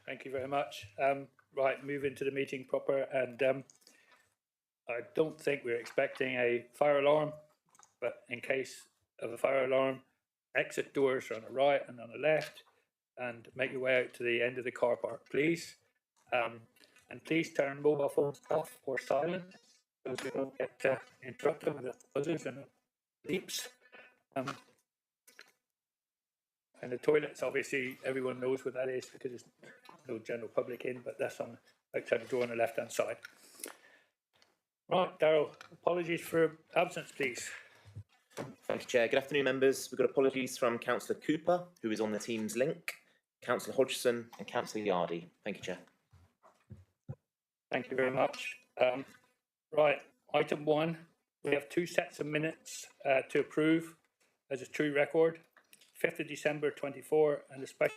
Thank you very much. Right, move into the meeting proper, and I don't think we're expecting a fire alarm, but in case of a fire alarm, exit doors are on the right and on the left, and make your way out to the end of the car park, please. And please turn mobile phones off or silent, so we don't get interrupted with the buzzers and beeps. And the toilets, obviously, everyone knows what that is because there's no general public in, but that's on outside the door on the left-hand side. Right, Darryl, apologies for absence, please. Thank you, Chair. Good afternoon, members. We've got apologies from Councillor Cooper, who is on the Teams link, Councillor Hodgson and Councillor Yardy. Thank you, Chair. Thank you very much. Right, item 1, we have 2 sets of minutes to approve as a true record. 5th of December 24 and the special.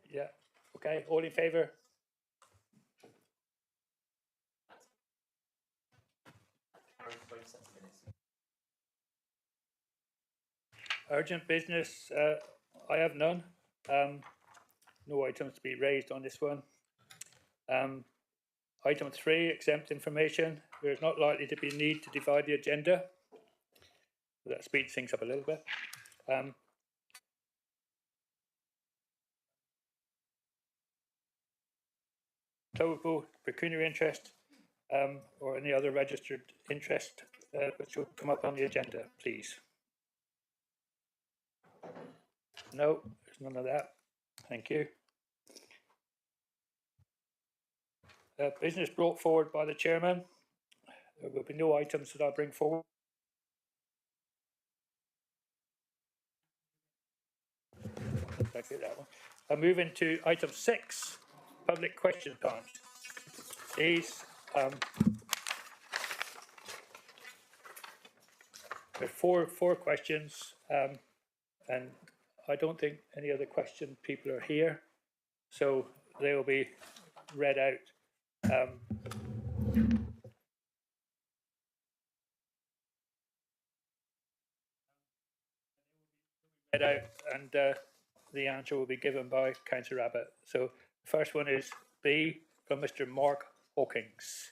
Yeah, okay, all in favour? Urgent business, I have none. No items to be raised on this one. Item 3, exempt information. There is not likely to be a need to divide the agenda. That speeds things up a little bit. Towable pecuniary interest or any other registered interest which will come up on the agenda, please. No, there's none of that. Thank you. Business brought forward by the chairman. There will be no items that I bring forward. That one. I move into item 6, public question time. These there are four questions, and I don't think any other question people are here, so they will be read out. And the answer will be given by Councillor Abbott. So the first one is B from Mr. Mark Hawkins.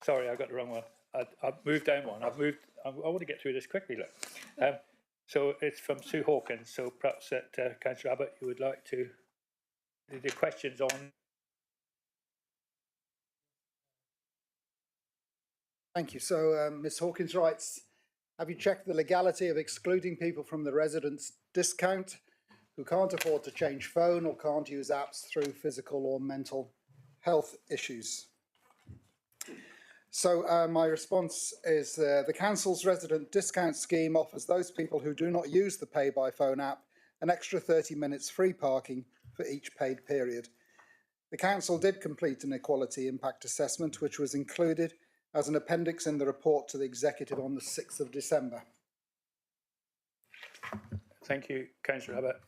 Sorry, I got the wrong one. I've moved down one. I want to get through this quickly. Look. So it's from Sue Hawkins. So perhaps that Councillor Abbott, you would like to do the questions on. Thank you. So Ms. Hawkins writes, have you checked the legality of excluding people from the residence discount who can't afford to change phone or can't use apps through physical or mental health issues? So my response is the council's resident discount scheme offers those people who do not use the Pay by Phone app an extra 30 minutes free parking for each paid period. The council did complete an equality impact assessment which was included as an appendix in the report to the executive on the 6th of December. Thank you, Councillor Abbott.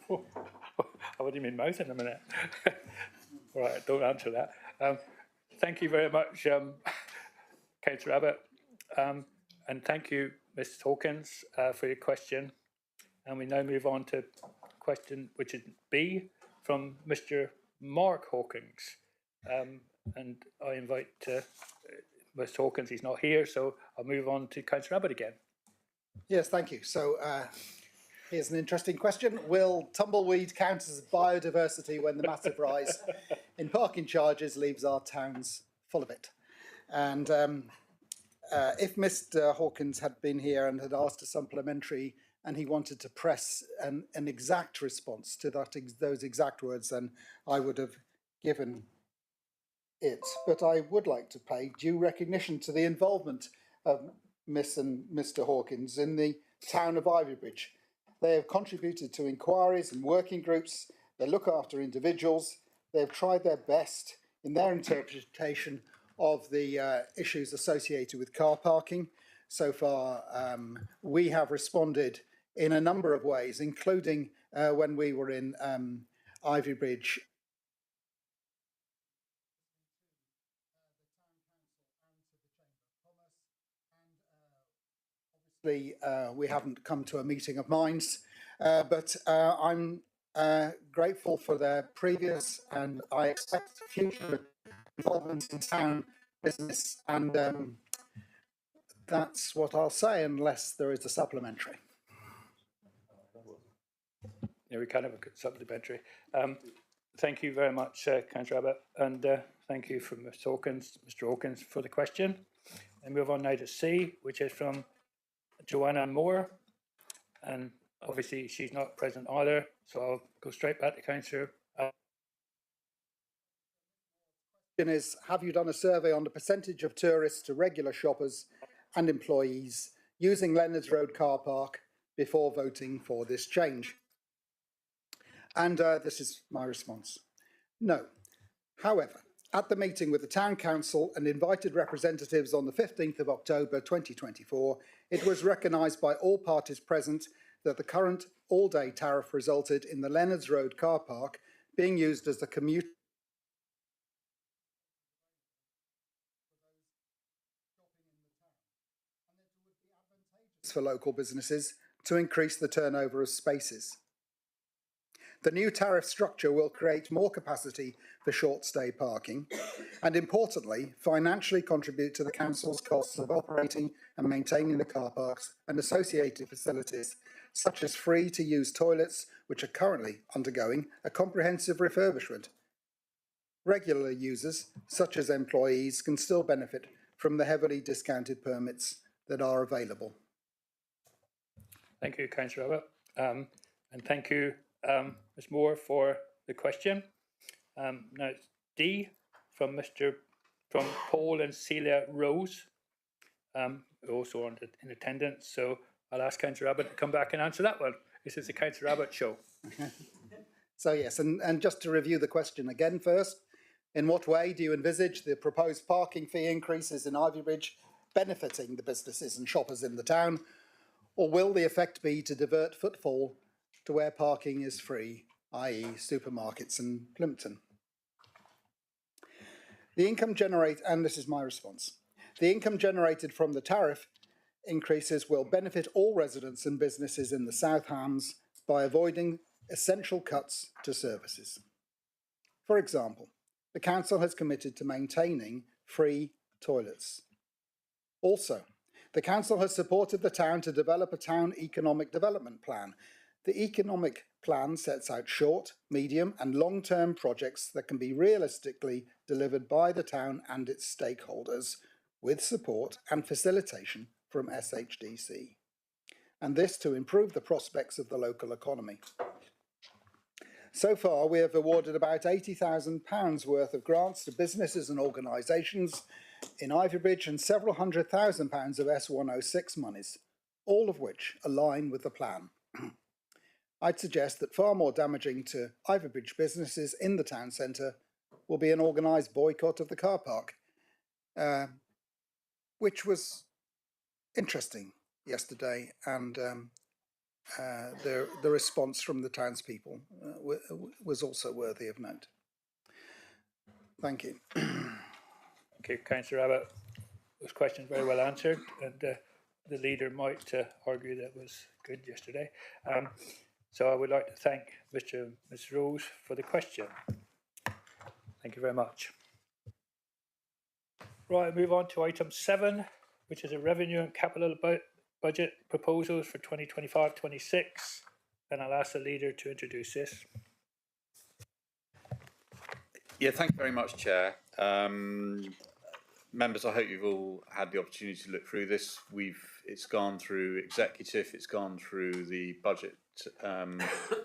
I wouldn't even mouth in a minute. Right, don't answer that. Thank you very much, Councillor Abbott. And thank you, Ms. Hawkins, for your question. And we now move on to question which is B from Mr. Mark Hawkins. And I invite Ms. Hawkins, he's not here, so I'll move on to Councillor Abbott again. Yes, thank you. So here's an interesting question. Will tumbleweed count as biodiversity when the massive rise in parking charges leaves our towns full of it? And if Mr. Hawkins had been here and had asked a supplementary and he wanted to press an exact response to those exact words, then I would have given it. But I would like to pay due recognition to the involvement of Miss and Mr. Hawkins in the town of Ivybridge. They have contributed to inquiries and working groups. They look after individuals. They have tried their best in their interpretation of the issues associated with car parking. So far, we have responded in a number of ways, including when we were in Ivybridge. We haven't come to a meeting of minds, but I'm grateful for their previous and I expect future involvement in town business, and that's what I'll say unless there is a supplementary. Yeah, we can have a supplementary. Thank you very much, Councillor Abbott, and thank you from Mr. Hawkins for the question. And move on now to C, which is from Joanna Moore, and obviously she's not present either, so I'll go straight back to Councillor. Is, have you done a survey on the percentage of tourists to regular shoppers and employees using Leonards Road car park before voting for this change? And this is my response. No. However, at the meeting with the Town Council and invited representatives on the 15th of October 2024, it was recognised by all parties present that the current all-day tariff resulted in the Leonards Road car park being used as the commute for local businesses to increase the turnover of spaces. The new tariff structure will create more capacity for short stay parking and, importantly, financially contribute to the council's costs of operating and maintaining the car parks and associated facilities, such as free to use toilets, which are currently undergoing a comprehensive refurbishment. Regular users, such as employees, can still benefit from the heavily discounted permits that are available. Thank you, Councillor Abbott, and thank you, Ms. Moore, for the question. Now it's D from Paul and Celia Rose, also in attendance. So I'll ask Councillor Abbott to come back and answer that one. This is the Councillor Abbott show. So yes, and just to review the question again first, in what way do you envisage the proposed parking fee increases in Ivybridge benefiting the businesses and shoppers in the town? Or will the effect be to divert footfall to where parking is free, i.e. supermarkets and Plympton? The income and this is my response, the income generated from the tariff increases will benefit all residents and businesses in the South Hams by avoiding essential cuts to services. For example, the council has committed to maintaining free toilets. Also, the council has supported the town to develop a town economic development plan. The economic plan sets out short, medium and long-term projects that can be realistically delivered by the town and its stakeholders with support and facilitation from SHDC. And this to improve the prospects of the local economy. So far, we have awarded about £80,000 worth of grants to businesses and organisations in Ivybridge and several £100,000 of S106 monies, all of which align with the plan. I'd suggest that far more damaging to Ivybridge businesses in the town centre will be an organised boycott of the car park, which was interesting yesterday, and the response from the townspeople was also worthy of note. Thank you. Okay, Councillor Abbott, those questions very well answered, and the leader might argue that was good yesterday. So I would like to thank Mr. and Ms. Rose for the question. Thank you very much. Right, move on to item 7, which is a revenue and capital budget proposals for 2025-26, and I'll ask the leader to introduce this. Yeah, thank you very much, Chair. Members, I hope you've all had the opportunity to look through this. It's gone through executive, it's gone through the budget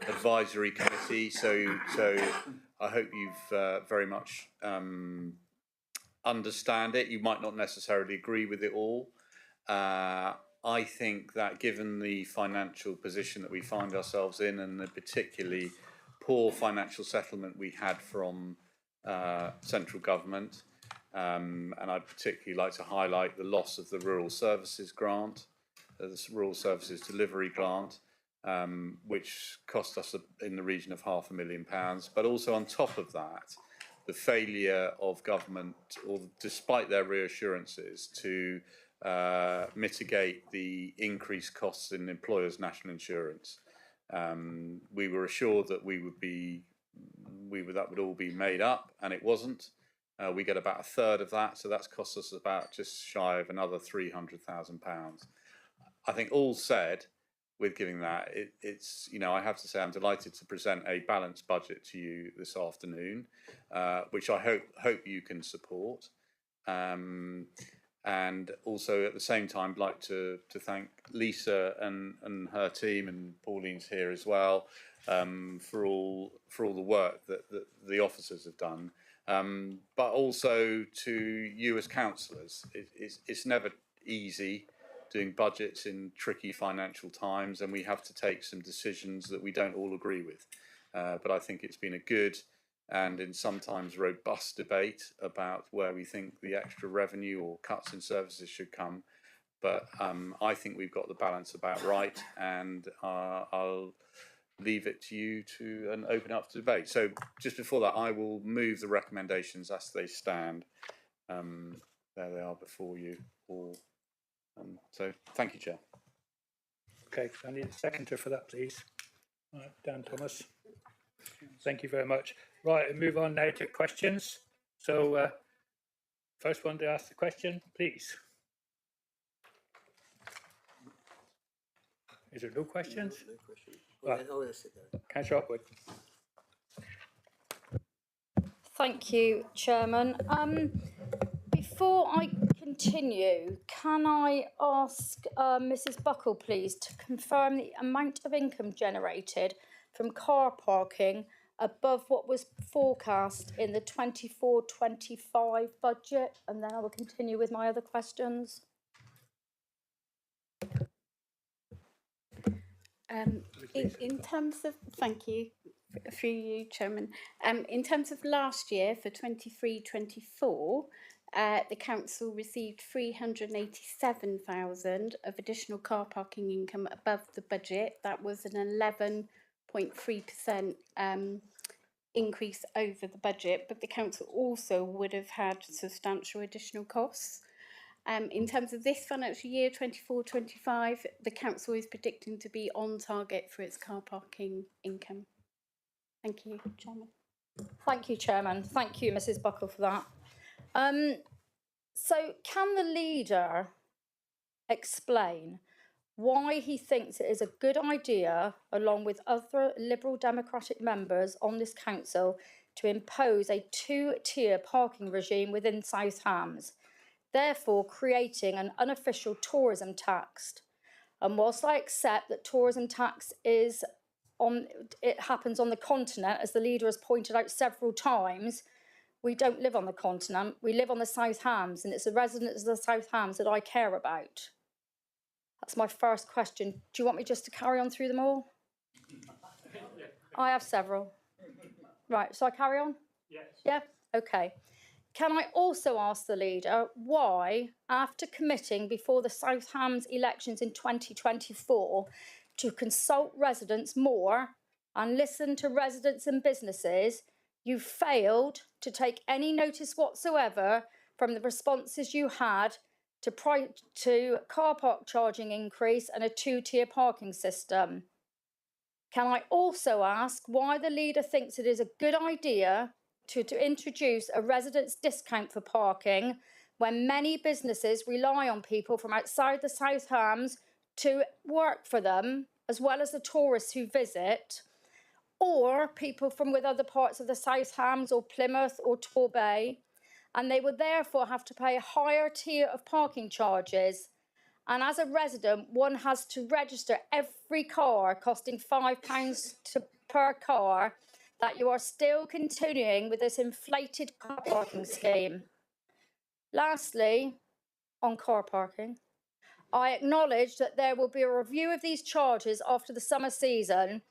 advisory committee. So I hope you've very much understand it. You might not necessarily agree with it all. I think that given the financial position that we find ourselves in, and the particularly poor financial settlement we had from central government, and I'd particularly like to highlight the loss of the Rural Services grant, the Rural Services Delivery grant. which cost us in the region of £500,000. But also on top of that, the failure of government, or despite their reassurances, to mitigate the increased costs in employers' national insurance. We were assured that that would all be made up, and it wasn't. We get about a third of that, so that's cost us about just shy of another £300,000. I think all said, with giving that, it's, you know, I have to say I'm delighted to present a balanced budget to you this afternoon, which I hope you can support. And also at the same time, I'd like to thank Lisa and her team, and Pauline's here as well, for all the work that the officers have done. But also to you as councillors. It's never easy doing budgets in tricky financial times, and we have to take some decisions that we don't all agree with. But I think it's been a good and in sometimes robust debate about where we think the extra revenue or cuts in services should come. But I think we've got the balance about right, and I'll leave it to you to open up to debate. So just before that, I will move the recommendations as they stand. There they are before you all. So thank you, Chair. Okay, I need a seconder for that, please. Right, Dan Thomas. Thank you very much. Right, we'll move on now to questions. So first one to ask the question, please. Is there no questions? No question. Right. Oh, yes, there. Councillor Upwood. Thank you, Chairman. Before I continue, can I ask Mrs. Buckle, please, to confirm the amount of income generated from car parking above what was forecast in the 24-25 budget? And then I will continue with my other questions. In terms of, thank you, through you, Chairman. In terms of last year, for 23-24, the council received 387,000 of additional car parking income above the budget. That was an 11.3% increase over the budget, but the council also would have had substantial additional costs. In terms of this financial year, 24-25, the council is predicting to be on target for its car parking income. Thank you, Chairman. Thank you, Chairman. Thank you, Mrs. Buckle, for that. So can the leader explain why he thinks it is a good idea, along with other Liberal Democratic members on this council, to impose a two-tier parking regime within South Hams, therefore creating an unofficial tourism tax? And whilst I accept that tourism tax happens on the continent, as the leader has pointed out several times, we don't live on the continent, we live on the South Hams, and it's the residents of the South Hams that I care about. That's my first question. Do you want me just to carry on through them all? I have several. Right, so I carry on? Yes. Yeah, okay. Can I also ask the leader why, after committing before the South Hams elections in 2024 to consult residents more and listen to residents and businesses, you failed to take any notice whatsoever from the responses you had to car park charging increase and a two-tier parking system? Can I also ask why the leader thinks it is a good idea to introduce a residents' discount for parking when many businesses rely on people from outside the South Hams to work for them, as well as the tourists who visit, or people from with other parts of the South Hams or Plymouth or Torbay, and they would therefore have to pay a higher tier of parking charges. And as a resident, one has to register every car costing £5 per car, that you are still continuing with this inflated car parking scheme. Lastly, on car parking, I acknowledge that there will be a review of these charges after the summer season,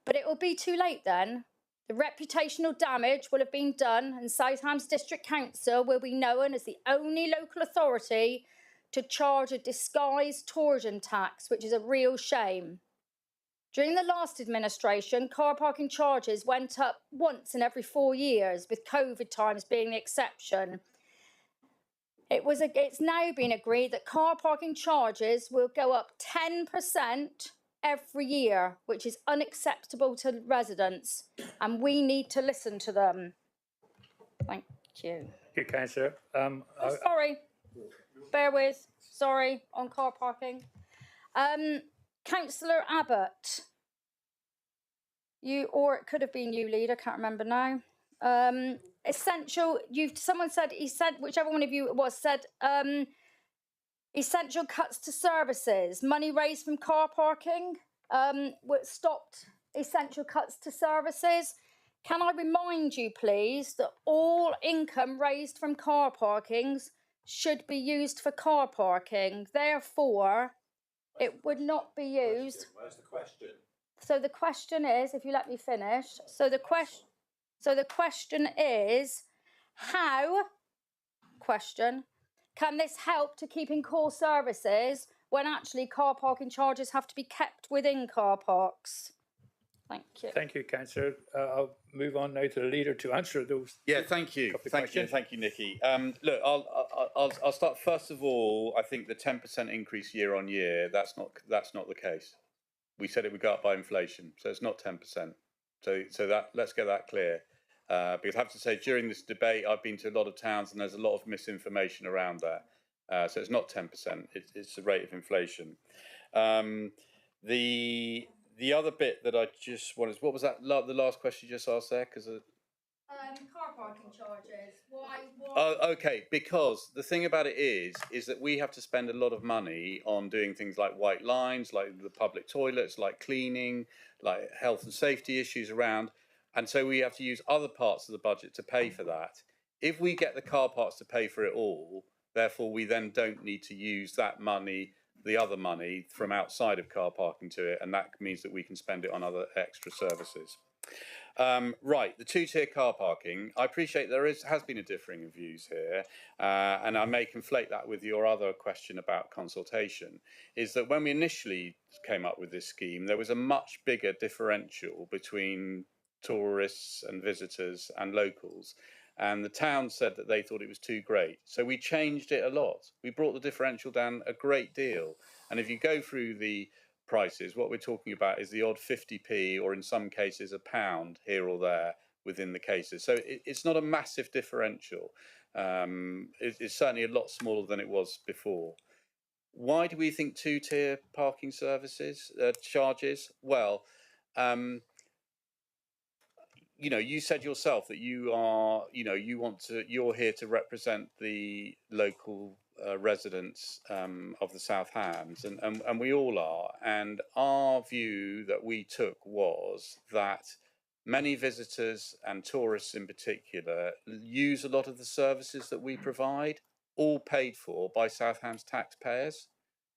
but it will be too late then. The reputational damage will have been done, and South Hams District Council will be known as the only local authority to charge a disguised tourism tax, which is a real shame. During the last administration, car parking charges went up once in every 4 years, with COVID times being the exception. It's now been agreed that car parking charges will go up 10% every year, which is unacceptable to residents, and we need to listen to them. Thank you. Thank you, Councillor. Sorry, bear with. Sorry, on car parking. Councillor Abbott, or it could have been you, leader. Can't remember now. Essential. Someone said whichever one of you it was said. Essential cuts to services. Money raised from car parking. Stopped essential cuts to services. Can I remind you, please, that all income raised from car parkings should be used for car parking. Therefore, it would not be used. Where's the question? So the question is, if you let me finish. So the question is, how? Can this help to keeping core services when actually car parking charges have to be kept within car parks? Thank you. Thank you, Councillor. I'll move on now to the leader to answer those. Yeah, thank you, Couple of thank you, questions. thank you, Nikki. Look, I'll start first of all. I think the 10% increase year on year, that's not the case. We said it would go up by inflation, so it's not 10%. So that let's get that clear. Because I have to say, during this debate, I've been to a lot of towns, and there's a lot of misinformation around that. So it's not 10%; it's the rate of inflation. The other bit that I just wanted, what was that? The last question you just asked there, because. Car parking charges. Why? Oh, okay. Because the thing about it is that we have to spend a lot of money on doing things like white lines, like the public toilets, like cleaning, like health and safety issues around, and so we have to use other parts of the budget to pay for that. If we get the car parks to pay for it all, therefore we then don't need to use that money, the other money from outside of car parking to it, and that means that we can spend it on other extra services. Right, the two-tier car parking. I appreciate has been a differing of views here, and I may conflate that with your other question about consultation. Is that when we initially came up with this scheme, there was a much bigger differential between tourists and visitors and locals, and the town said that they thought it was too great. So we changed it a lot. We brought the differential down a great deal, and if you go through the prices, what we're talking about is the odd 50p, or in some cases £1 here or there within the cases. So it's not a massive differential. It's certainly a lot smaller than it was before. Why do we think two-tier parking services charges? Well, you said yourself that you're here to represent the local residents of the South Hams, and we all are. And our view that we took was that many visitors and tourists in particular use a lot of the services that we provide, all paid for by South Hams taxpayers,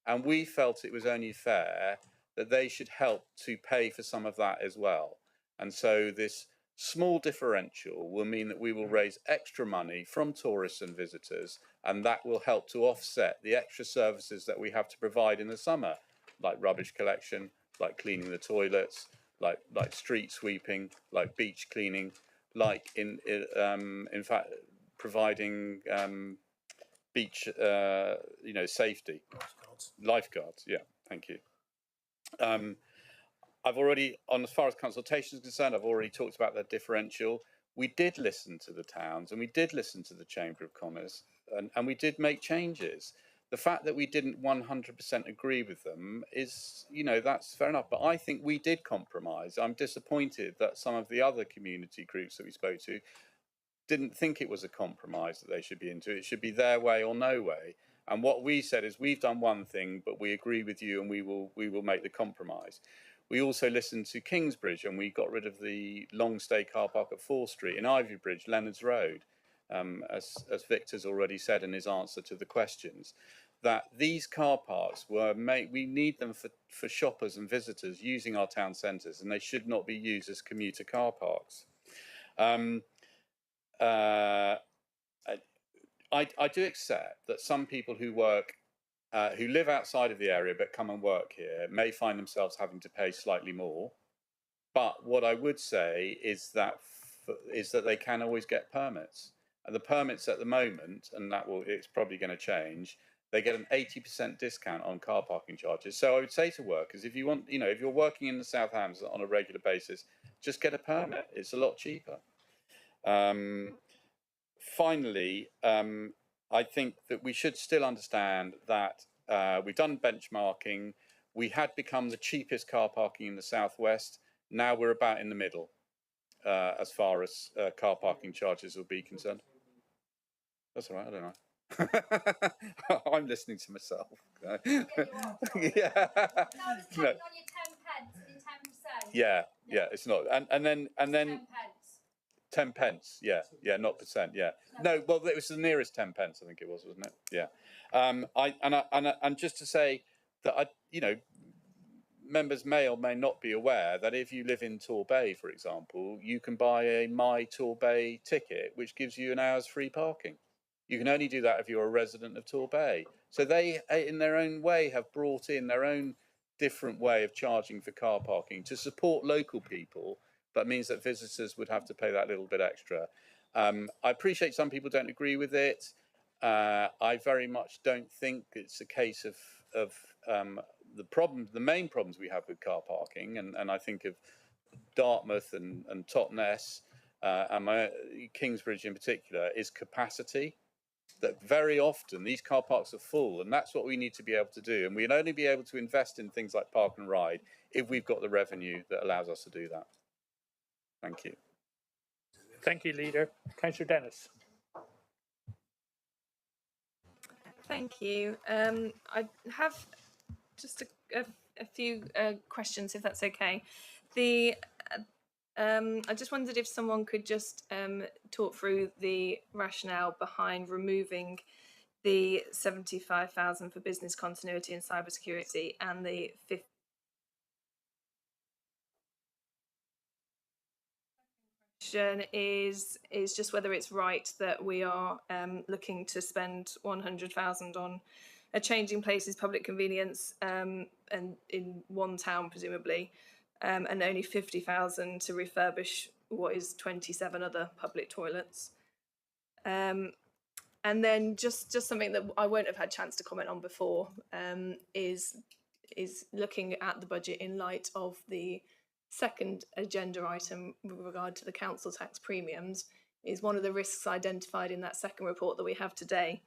and we felt it was only fair that they should help to pay for some of that as well. And so this small differential will mean that we will raise extra money from tourists and visitors, and that will help to offset the extra services that we have to provide in the summer, like rubbish collection, like cleaning the toilets, like street sweeping, like beach cleaning, like in fact providing beach safety, lifeguards. Yeah, thank you. I've already, as far as consultation is concerned, I've already talked about the differential. We did listen to the towns, and we did listen to the Chamber of Commerce, and we did make changes. The fact that we didn't 100% agree with them is, that's fair enough. But I think we did compromise. I'm disappointed that some of the other community groups that we spoke to didn't think it was a compromise that they should be into. It should be their way or no way. And what we said is, we've done one thing, but we agree with you, and we will make the compromise. We also listened to Kingsbridge, and we got rid of the long stay car park at 4th Street, in Ivybridge, Leonards Road, as Victor's already said in his answer to the questions, that these car parks we need them for shoppers and visitors using our town centres, and they should not be used as commuter car parks. I do accept that some people who work who live outside of the area but come and work here may find themselves having to pay slightly more. But what I would say is that they can always get permits. And the permits at the moment, and it's probably going to change, they get an 80% discount on car parking charges. So I would say to workers, if you want, if you're working in the South Hams on a regular basis, just get a permit. It's a lot cheaper. Finally, I think that we should still understand that we've done benchmarking. We had become the cheapest car parking in the Southwest. Now we're about in the middle as far as car parking charges will be concerned. That's all right, I don't know. I'm listening to myself. Yeah. No. Yeah, it's not. And then 10 pence, yeah, not percent, yeah. No, well, it was the nearest 10 pence, I think it was, wasn't it? Yeah. And just to say that members may or may not be aware that if you live in Torbay, for example, you can buy a My Torbay ticket, which gives you an hour's free parking. You can only do that if you're a resident of Torbay. So they, in their own way, have brought in their own different way of charging for car parking to support local people, but means that visitors would have to pay that little bit extra. I appreciate some people don't agree with it. I very much don't think it's a case of the main problems we have with car parking, and I think of Dartmouth and Totnes and Kingsbridge in particular, is capacity. That very often these car parks are full, and that's what we need to be able to do. And we'd only be able to invest in things like park and ride if we've got the revenue that allows us to do that. Thank you. Thank you, Leader. Councillor Dennis. Thank you. I have just a few questions, if that's okay. I just wondered if someone could just talk through the rationale behind removing the 75,000 for business continuity and cybersecurity and the 50. Question is just whether it's right that we are looking to spend 100,000 on a changing places public convenience and in one town presumably, and only 50,000 to refurbish what is 27 other public toilets. And then just something that I won't have had a chance to comment on before is looking at the budget in light of the second agenda item with regard to the council tax premiums. Is one of the risks identified in that second report that we have today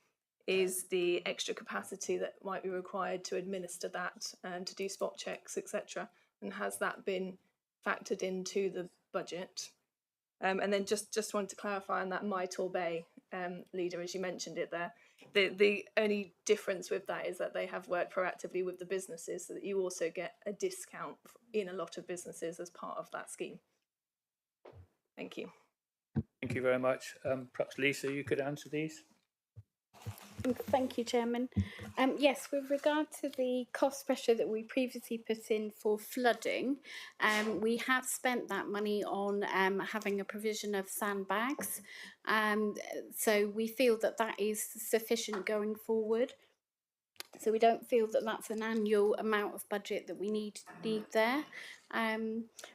is the extra capacity that might be required to administer that and to do spot checks, etc. And has that been factored into the budget? And then just wanted to clarify on that My Torbay, Leader, as you mentioned it there, the only difference with that is that they have worked proactively with the businesses, so that you also get a discount in a lot of businesses as part of that scheme. Thank you. Thank you very much. Perhaps Lisa, you could answer these. Thank you, Chairman. Yes, with regard to the cost pressure that we previously put in for flooding, we have spent that money on having a provision of sandbags. So we feel that that is sufficient going forward. So we don't feel that that's an annual amount of budget that we need there.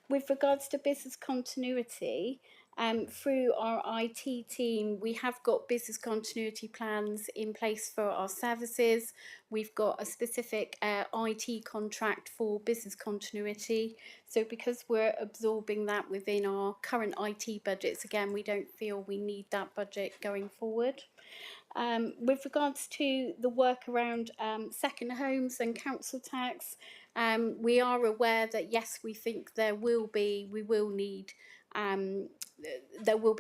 With regards to business continuity, through our IT team, we have got business continuity plans in place for our services. We've got a specific IT contract for business continuity. So because we're absorbing that within our current IT budgets, again, we don't feel we need that budget going forward. With regards to the work around second homes and council tax, we are aware that yes, we think there will need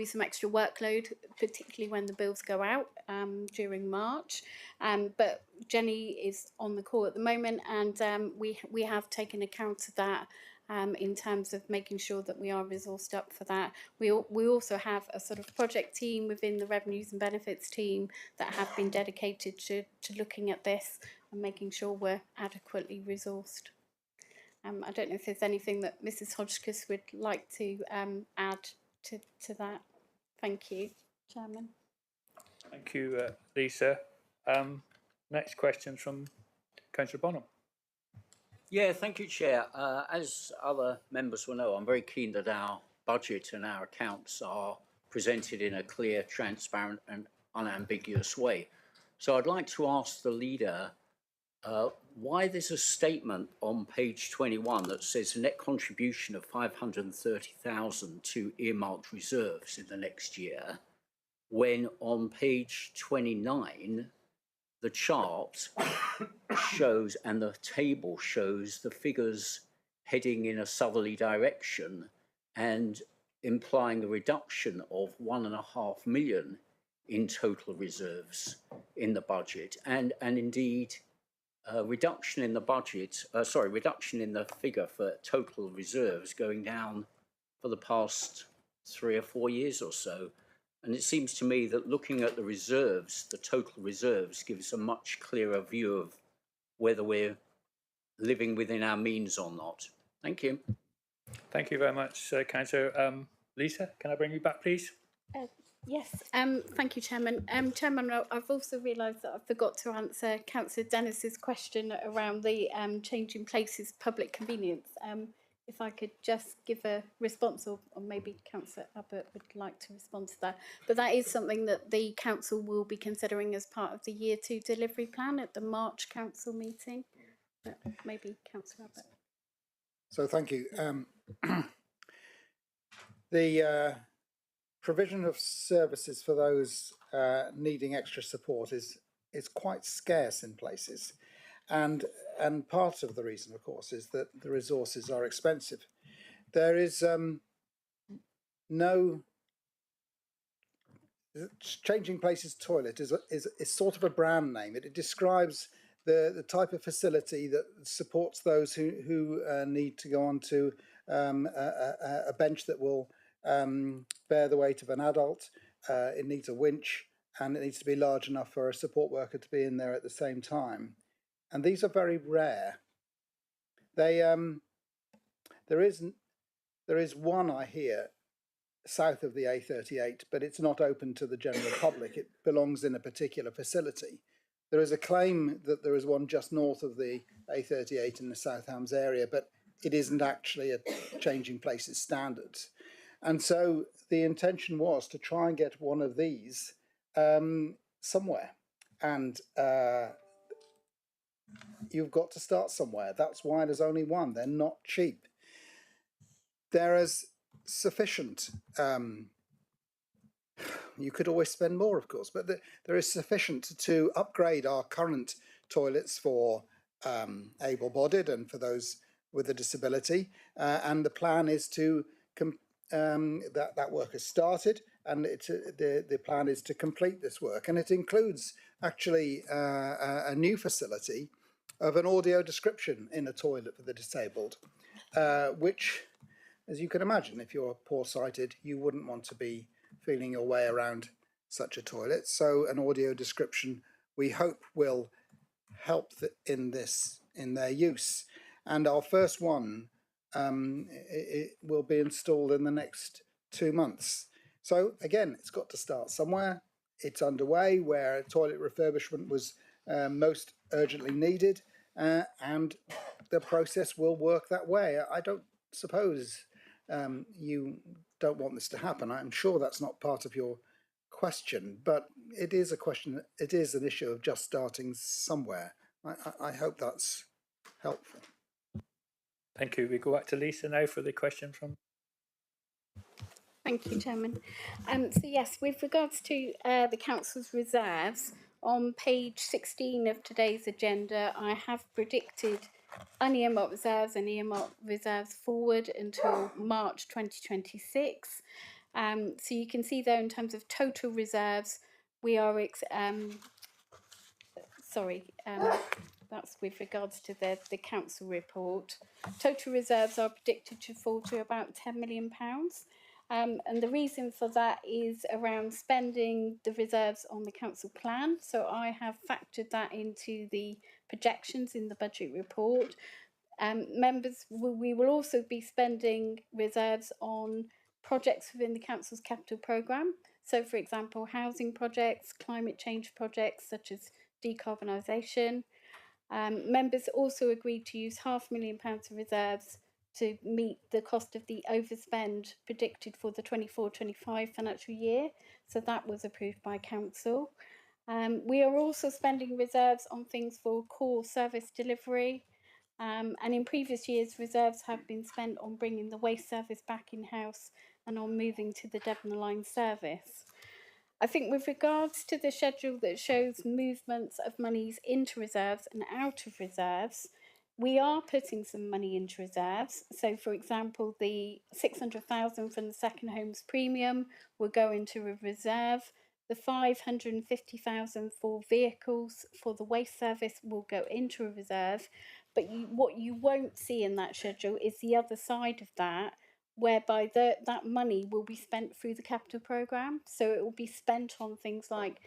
some extra workload, particularly when the bills go out during March. But Jenny is on the call at the moment, and we have taken account of that in terms of making sure that we are resourced up for that. We also have a sort of project team within the revenues and benefits team that have been dedicated to looking at this and making sure we're adequately resourced. I don't know if there's anything that Mrs. Hodgkiss would like to add to that. Thank you, Chairman. Thank you, Lisa. Next question from Councillor Bonham. Yeah, thank you, Chair. As other members will know, I'm very keen that our budget and our accounts are presented in a clear, transparent and unambiguous way. So I'd like to ask the leader why there's a statement on page 21 that says a net contribution of 530,000 to earmarked reserves in the next year, when on page 29 the chart shows and the table shows the figures heading in a southerly direction and implying a reduction of 1.5 million in total reserves in the budget, and indeed reduction in the budget, reduction in the figure for total reserves going down for the past 3 or 4 years or so. And it seems to me that looking at the reserves, the total reserves, gives a much clearer view of whether we're living within our means or not. Thank you. Thank you very much, Councillor. Lisa, can I bring you back, please? Yes, thank you, Chairman. Chairman, I've also realised that I forgot to answer Councillor Dennis's question around the changing places public convenience. If I could just give a response, or maybe Councillor Abbott would like to respond to that. But that is something that the Council will be considering as part of the Year 2 delivery plan at the March Council meeting. But maybe Councillor Abbott. So thank you. The provision of services for those needing extra support is quite scarce in places. And part of the reason, of course, is that the resources are expensive. There is no Changing Places toilet is sort of a brand name. It describes the type of facility that supports those who need to go onto a bench that will bear the weight of an adult. It needs a winch, and it needs to be large enough for a support worker to be in there at the same time. And these are very rare. They there is one, I hear, south of the A38, but it's not open to the general public. It belongs in a particular facility. There is a claim that there is one just north of the A38 in the South Hams area, but it isn't actually a Changing Places standards. And so the intention was to try and get one of these somewhere. And you've got to start somewhere. That's why there's only one. They're not cheap. There is sufficient. You could always spend more, of course, but there is sufficient to upgrade our current toilets for able-bodied and for those with a disability. And the plan is to that work has started, and the plan is to complete this work, and it includes actually a new facility of an audio description in a toilet for the disabled, which, as you can imagine, if you're poor-sighted, you wouldn't want to be feeling your way around such a toilet. So an audio description, we hope, will help in their use. And our first one it will be installed in the next 2 months. So again, it's got to start somewhere. It's underway where toilet refurbishment was most urgently needed, and the process will work that way. I don't suppose you don't want this to happen. I'm sure that's not part of your question, but it is a question. It is an issue of just starting somewhere. I hope that's helpful. Thank you. We go back to Lisa now for the question from. Thank you, Chairman. So yes, with regards to the Council's reserves, on page 16 of today's agenda, I have predicted unearmarked reserves and earmarked reserves forward until March 2026. So you can see there in terms of total reserves, we are, that's with regards to the council report. Total reserves are predicted to fall to about £10 million. And the reason for that is around spending the reserves on the council plan. So I have factored that into the projections in the budget report. Members, we will also be spending reserves on projects within the council's capital programme. So, for example, housing projects, climate change projects such as decarbonisation. Members also agreed to use £500,000 of reserves to meet the cost of the overspend predicted for the 24-25 financial year. So that was approved by Council. We are also spending reserves on things for core service delivery. And in previous years, reserves have been spent on bringing the waste service back in-house and on moving to the Devon Line service. I think with regards to the schedule that shows movements of monies into reserves and out of reserves, we are putting some money into reserves. So, for example, the 600,000 from the second homes premium will go into a reserve. The 550,000 for vehicles for the waste service will go into a reserve. But what you won't see in that schedule is the other side of that, whereby that money will be spent through the capital programme. So it will be spent on things like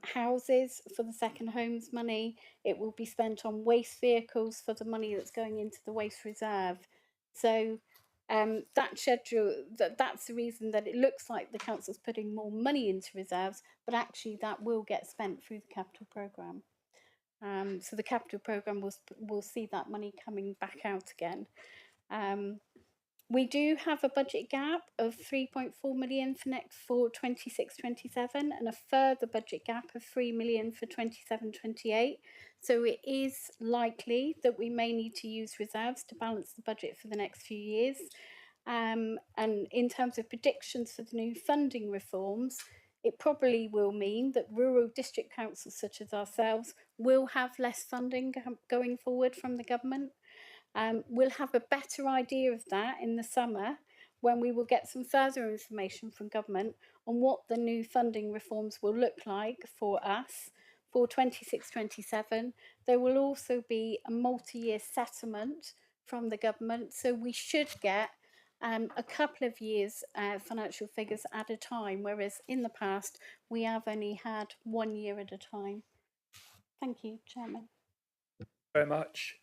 houses for the second homes money. It will be spent on waste vehicles for the money that's going into the waste reserve. So that schedule, that's the reason that it looks like the council's putting more money into reserves, but actually that will get spent through the capital programme. So the capital programme will see that money coming back out again. We do have a budget gap of 3.4 million for 26-27 and a further budget gap of 3 million for 27-28. So it is likely that we may need to use reserves to balance the budget for the next few years. And in terms of predictions for the new funding reforms, it probably will mean that rural district councils such as ourselves will have less funding going forward from the government. We'll have a better idea of that in the summer when we will get some further information from government on what the new funding reforms will look like for us for 26-27. There will also be a multi-year settlement from the government, so we should get a couple of years financial figures at a time, whereas in the past we have only had 1 year at a time. Thank you, Chairman. Very much.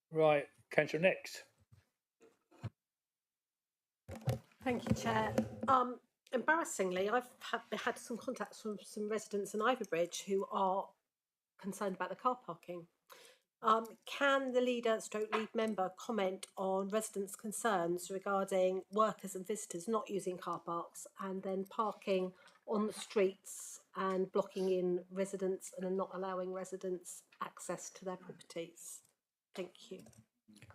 Right, Councillor Nix. Thank you, Chair. Embarrassingly, I've had some contacts from some residents in Ivybridge who are concerned about the car parking. Can the lead member comment on residents' concerns regarding workers and visitors not using car parks and then parking on the streets and blocking in residents and not allowing residents access to their properties? Thank you.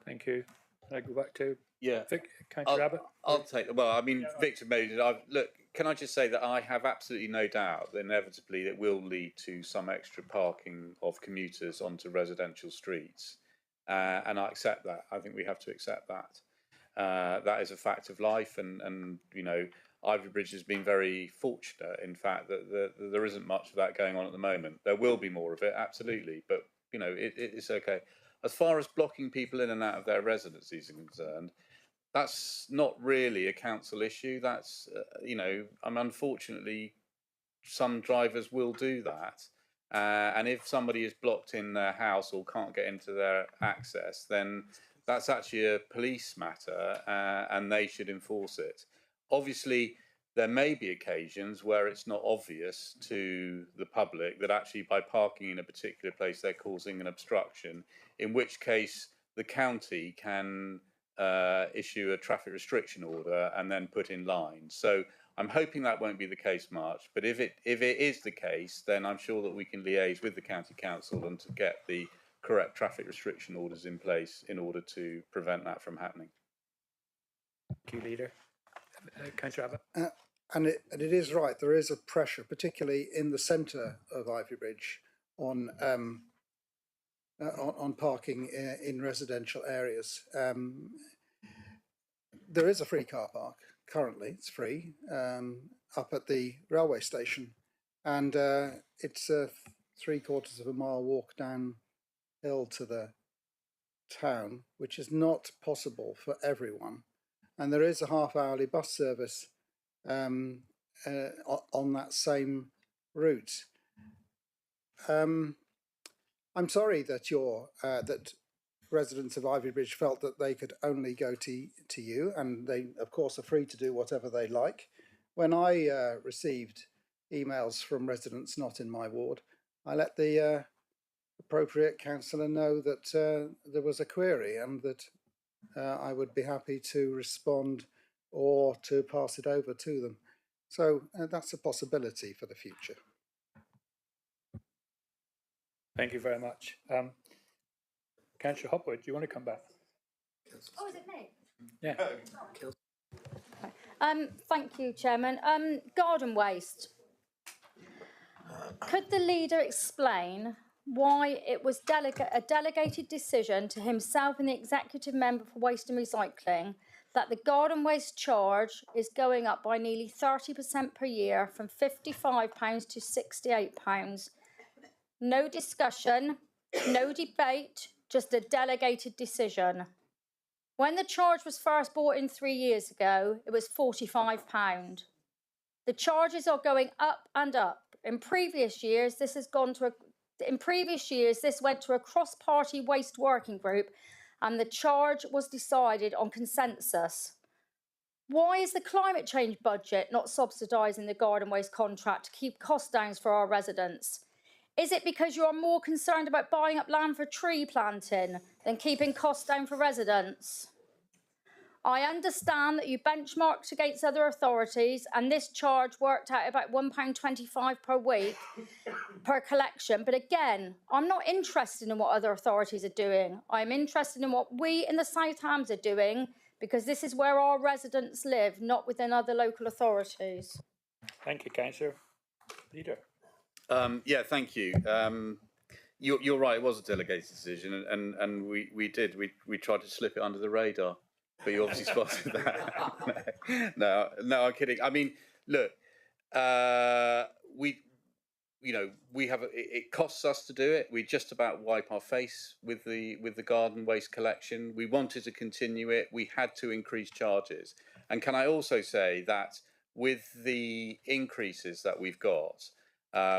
Thank you. Can I go back to I'll Councillor Abbott? take. Well, I mean, Victor made it. Look, can I just say that I have absolutely no doubt that inevitably it will lead to some extra parking of commuters onto residential streets, and I accept that. I think we have to accept that. That is a fact of life, and you know, Ivybridge has been very fortunate, in fact, that there isn't much of that going on at the moment. There will be more of it, absolutely, but you know, it's okay. As far as blocking people in and out of their residencies are concerned, that's not really a council issue. That's, you know, unfortunately, some drivers will do that. And if somebody is blocked in their house or can't get into their access, then that's actually a police matter and they should enforce it. Obviously, there may be occasions where it's not obvious to the public that actually by parking in a particular place they're causing an obstruction, in which case the county can issue a traffic restriction order and then put in lines. So I'm hoping that won't be the case much, but if it is the case, then I'm sure that we can liaise with the county council and to get the correct traffic restriction orders in place in order to prevent that from happening. Thank you, Leader. Councillor Abbott. And it is right, there is a pressure, particularly in the centre of Ivybridge, on parking in residential areas. There is a free car park currently; it's free up at the railway station, and it's a 3/4 of a mile walk downhill to the town, which is not possible for everyone. And there is a half-hourly bus service on that same route. I'm sorry that that residents of Ivybridge felt that they could only go to you, and they of course are free to do whatever they like. When I received emails from residents not in my ward I let the appropriate councillor know that there was a query and that I would be happy to respond or to pass it over to them. So that's a possibility for the future. Thank you very much. Councillor Hopwood, do you want to come back? Oh, is it me? Yeah. Thank you, Chairman. Garden waste. Could the leader explain why it was a delegated decision to himself and the executive member for waste and recycling that the garden waste charge is going up by nearly 30% per year from £55 to £68? No discussion, no debate, just a delegated decision. When the charge was first brought in 3 years ago, it was £45. The charges are going up and up. In previous years, this went to a cross-party waste working group, and the charge was decided on consensus. Why is the climate change budget not subsidising the garden waste contract to keep costs down for our residents? Is it because you are more concerned about buying up land for tree planting than keeping costs down for residents? I understand that you benchmarked against other authorities and this charge worked out about £1.25 per week per collection. But again, I'm not interested in what other authorities are doing. I'm interested in what we in the South Hams are doing, because this is where our residents live, not within other local authorities. Thank you, Councillor. Leader. Yeah, thank you. You're right, it was a delegated decision, and we tried to slip it under the radar. But you obviously spotted that. No, I'm kidding. I mean, look, we have it costs us to do it. We just about wipe our face with the garden waste collection. We wanted to continue it. We had to increase charges. And can I also say that with the increases that we've got,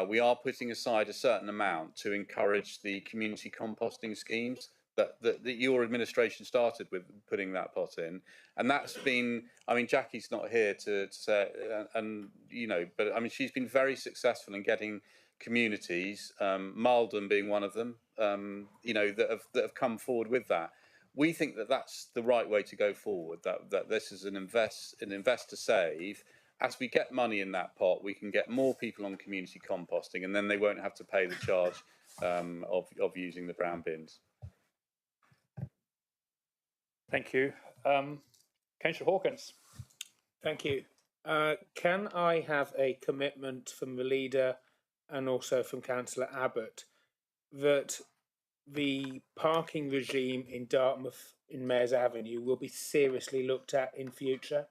we are putting aside a certain amount to encourage the community composting schemes that your administration started with, putting that pot in. And that's been, I mean, Jackie's not here to say, but I mean, she's been very successful in getting communities, Malden being one of them, that have come forward with that. We think that that's the right way to go forward, that this is an invest to save. As we get money in that pot, we can get more people on community composting, and then they won't have to pay the charge of using the brown bins. Thank you. Councillor Hawkins. Thank you. Can I have a commitment from the leader and also from Councillor Abbott that the parking regime in Dartmouth in Mayor's Avenue will be seriously looked at in future?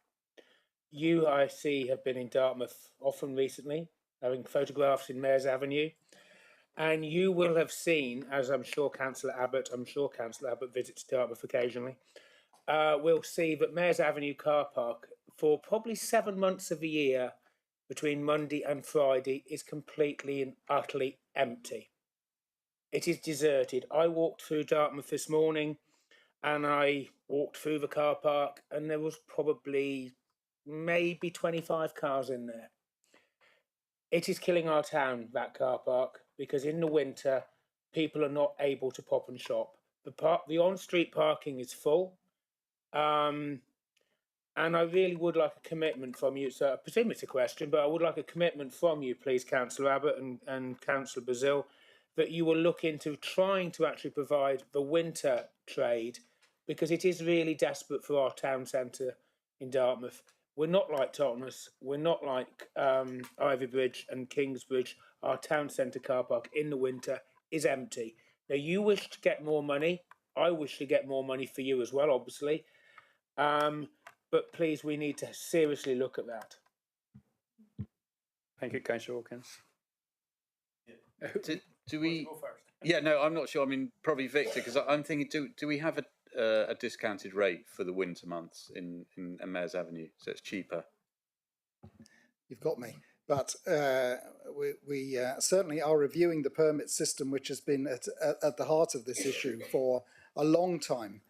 You, I see, have been in Dartmouth often recently, having photographs in Mayor's Avenue, and you will have seen, as I'm sure Councillor Abbott visits Dartmouth occasionally, we'll see that Mayor's Avenue car park for probably 7 months of the year between Monday and Friday is completely and utterly empty. It is deserted. I walked through Dartmouth this morning and I walked through the car park and there was probably maybe 25 cars in there. It is killing our town, that car park, because in the winter people are not able to pop and shop. The on-street parking is full. And I really would like a commitment from you, so I presume it's a question, but I would like a commitment from you, please, Councillor Abbott and Councillor Bazil, that you will look into trying to actually provide the winter trade, because it is really desperate for our town centre in Dartmouth. We're not like Totnes, we're not like Ivy Bridge and Kingsbridge. Our town centre car park in the winter is empty. Now, you wish to get more money. I wish to get more money for you as well, obviously. But please, we need to seriously look at that. Thank you, Councillor Hawkins. Do we? Yeah, no, I'm not sure. I mean, probably Victor, because I'm thinking, do we have a discounted rate for the winter months in Mayor's Avenue, so it's cheaper? You've got me. But we certainly are reviewing the permit system, which has been at the heart of this issue for a long time.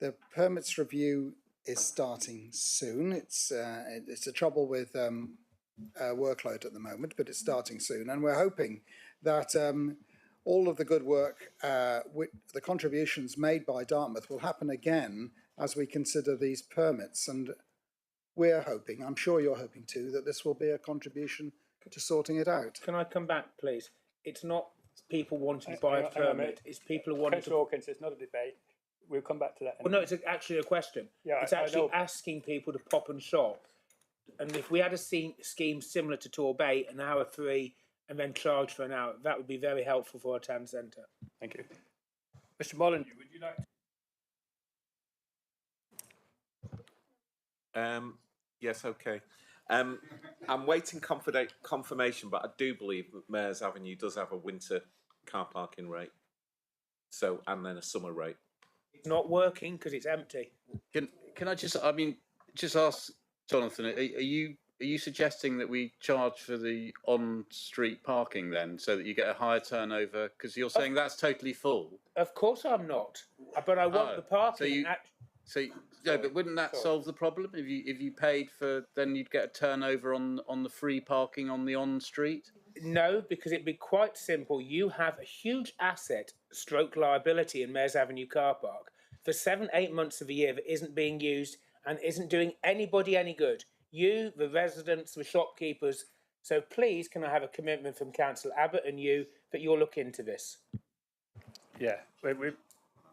The permits review is starting soon. It's a trouble with workload at the moment, but it's starting soon, and we're hoping that all of the good work, the contributions made by Dartmouth will happen again as we consider these permits. And we're hoping, I'm sure you're hoping too, that this will be a contribution to sorting it out. Can I come back, please? It's not people wanting to buy a Hang on a permit, minute. it's people who want Councillor to... Hawkins, it's not a debate. We'll come back to that. Well, no, it's actually a question. Yeah, it's I actually know. asking people to pop and shop. And if we had a scheme similar to Torbay, an hour free, and then charge for an hour, that would be very helpful for our town centre. Thank you. Mr. Molyneux, would you like to? Yes, okay. I'm waiting confirmation, but I do believe that Mayor's Avenue does have a winter car parking rate. So, and then a summer rate. It's not working because it's empty. Can I just, I mean, just ask Jonathan, are you suggesting that we charge for the on-street parking then, so that you get a higher turnover? Because you're saying that's totally full. Of course I'm not, but I want the parking. But wouldn't that solve the problem if you paid for? Then you'd get a turnover on the free parking on the on-street. No, because it'd be quite simple. You have a huge asset, stroke liability in Mayor's Avenue car park for 7-8 months of the year that isn't being used and isn't doing anybody any good. You, the residents, the shopkeepers. So please, can I have a commitment from Councillor Abbott and you that you'll look into this? Yeah, we're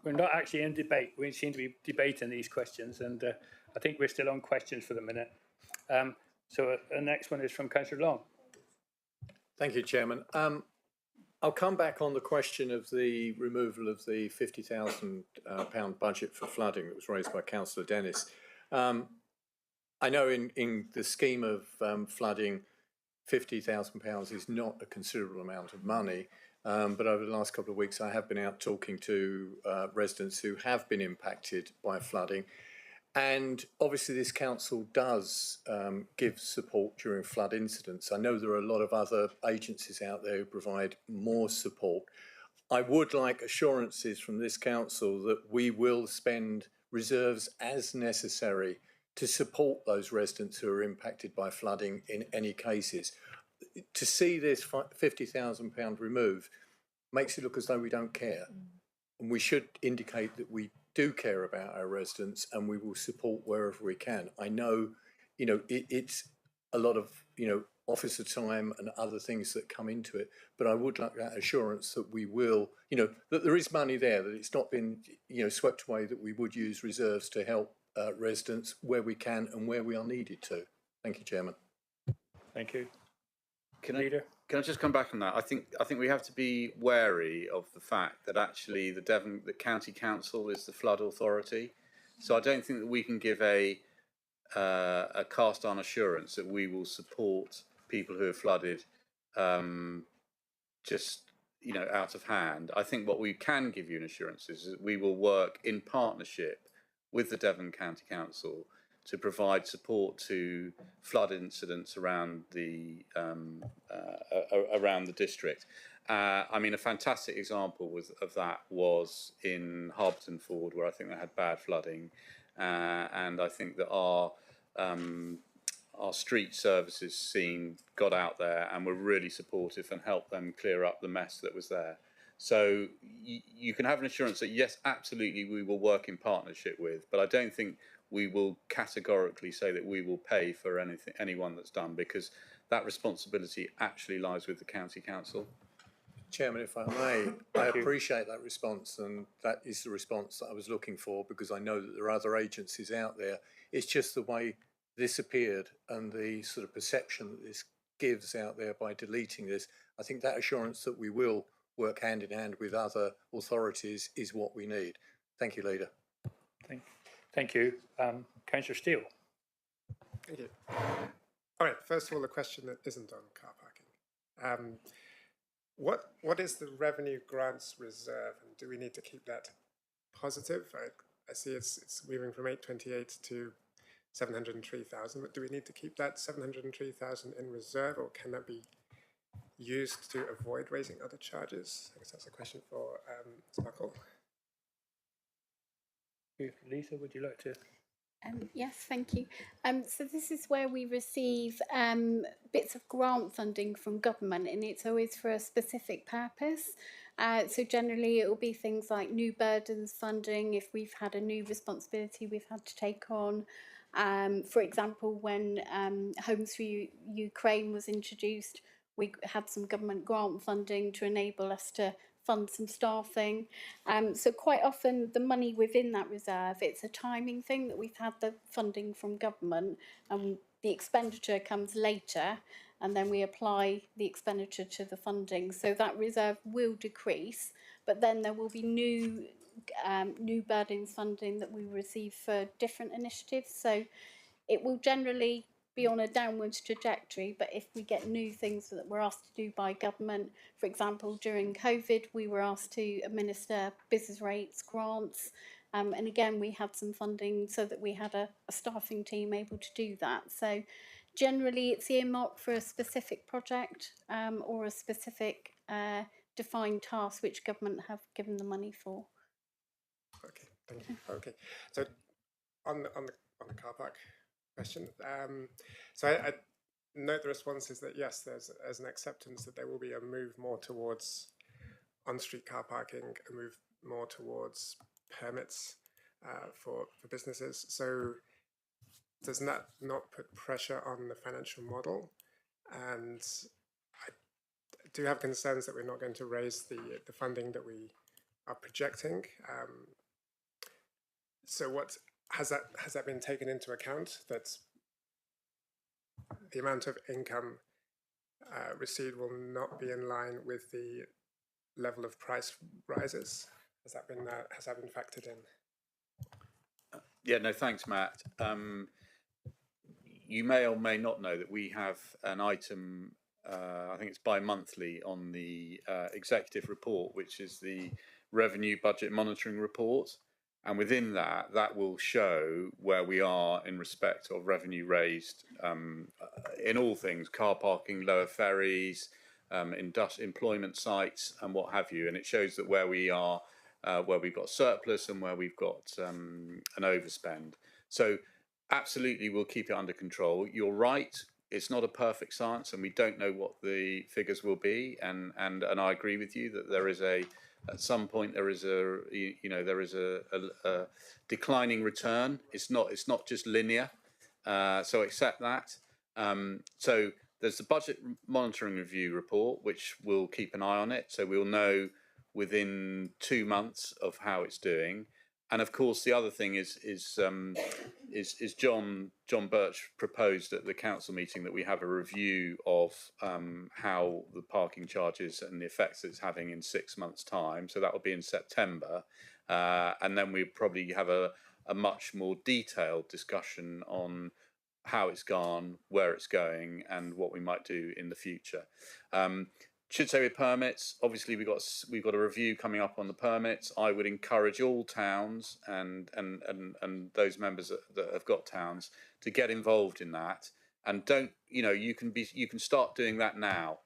not actually in debate. We seem to be debating these questions, and I think we're still on questions for the minute. So the next one is from Councillor Long. Thank you, Chairman. I'll come back on the question of the removal of the £50,000 budget for flooding that was raised by Councillor Dennis. I know in the scheme of flooding, £50,000 is not a considerable amount of money, but over the last couple of weeks I have been out talking to residents who have been impacted by flooding. And obviously this council does give support during flood incidents. I know there are a lot of other agencies out there who provide more support. I would like assurances from this council that we will spend reserves as necessary to support those residents who are impacted by flooding in any cases. To see this £50,000 removed makes it look as though we don't care. And we should indicate that we do care about our residents and we will support wherever we can. I know, it's a lot of, officer time and other things that come into it, but I would like that assurance that we will, that there is money there, that it's not been, swept away, that we would use reserves to help residents where we can and where we are needed to. Thank you, Chairman. Thank you. Can I just come back on that? I think we have to be wary of the fact that actually the County Council is the flood authority. So I don't think that we can give a cast iron assurance that we will support people who are flooded just out of hand. I think what we can give you an assurance is that we will work in partnership with the Devon County Council to provide support to flood incidents around the district. I mean, a fantastic example of that was in Harberton Ford, where I think they had bad flooding, and I think that our street services team got out there and were really supportive and helped them clear up the mess that was there. So you can have an assurance that yes, absolutely, we will work in partnership with, but I don't think we will categorically say that we will pay for anyone that's done, because that responsibility actually lies with the County Council. Chairman, if I may, I appreciate that response, and that is the response that I was looking for, because I know that there are other agencies out there. It's just the way this appeared and the sort of perception that this gives out there by deleting this. I think that assurance that we will work hand in hand with other authorities is what we need. Thank you, Leader. Thank you. Councillor Steele. Thank you. All right, first of all, a question that isn't on car parking. What is the revenue grants reserve, and do we need to keep that positive? I see it's moving from 828 to 703,000, but do we need to keep that 703,000 in reserve, or can that be used to avoid raising other charges? I guess that's a question for Ms. Buckle. Lisa, would you like to? Yes, thank you. So this is where we receive bits of grant funding from government, and it's always for a specific purpose. So generally, it will be things like new burdens funding if we've had a new responsibility we've had to take on. For example, when Homes for Ukraine was introduced, we had some government grant funding to enable us to fund some staffing. So quite often the money within that reserve, it's a timing thing that we've had the funding from government and the expenditure comes later, and then we apply the expenditure to the funding. So that reserve will decrease, but then there will be new burdens funding that we receive for different initiatives. So it will generally be on a downwards trajectory, but if we get new things that we're asked to do by government, for example, during COVID, we were asked to administer business rates grants, and again, we had some funding so that we had a staffing team able to do that. So generally, it's earmarked for a specific project or a specific defined task which government have given the money for. Okay, thank you. Okay, so on the car park question, so I note the response is that yes, there's an acceptance that there will be a move more towards on-street car parking, a move more towards permits for businesses. So does that not put pressure on the financial model? And I do have concerns that we're not going to raise the funding that we are projecting. So what has that been taken into account, that the amount of income received will not be in line with the level of price rises? Has that been factored in? Yeah, no, thanks, Matt. You may or may not know that we have an item, I think it's bi-monthly, on the executive report, which is the revenue budget monitoring report. And within that, that will show where we are in respect of revenue raised in all things, car parking, lower ferries, employment sites and what have you. And it shows that where we are, where we've got surplus and where we've got an overspend. So absolutely, we'll keep it under control. You're right. It's not a perfect science, and we don't know what the figures will be. And I agree with you that there is at some point there is a declining return. It's not just linear. So accept that. So there's the budget monitoring review report, which we'll keep an eye on it. So we'll know within 2 months of how it's doing. And of course, the other thing is John Birch proposed at the council meeting that we have a review of how the parking charges and the effects it's having in 6 months' time. So that will be in September, and then we probably have a much more detailed discussion on how it's gone, where it's going, and what we might do in the future. Should say with permits, obviously we've got a review coming up on the permits. I would encourage all towns and those members that have got towns to get involved in that. And don't, you can start doing that now.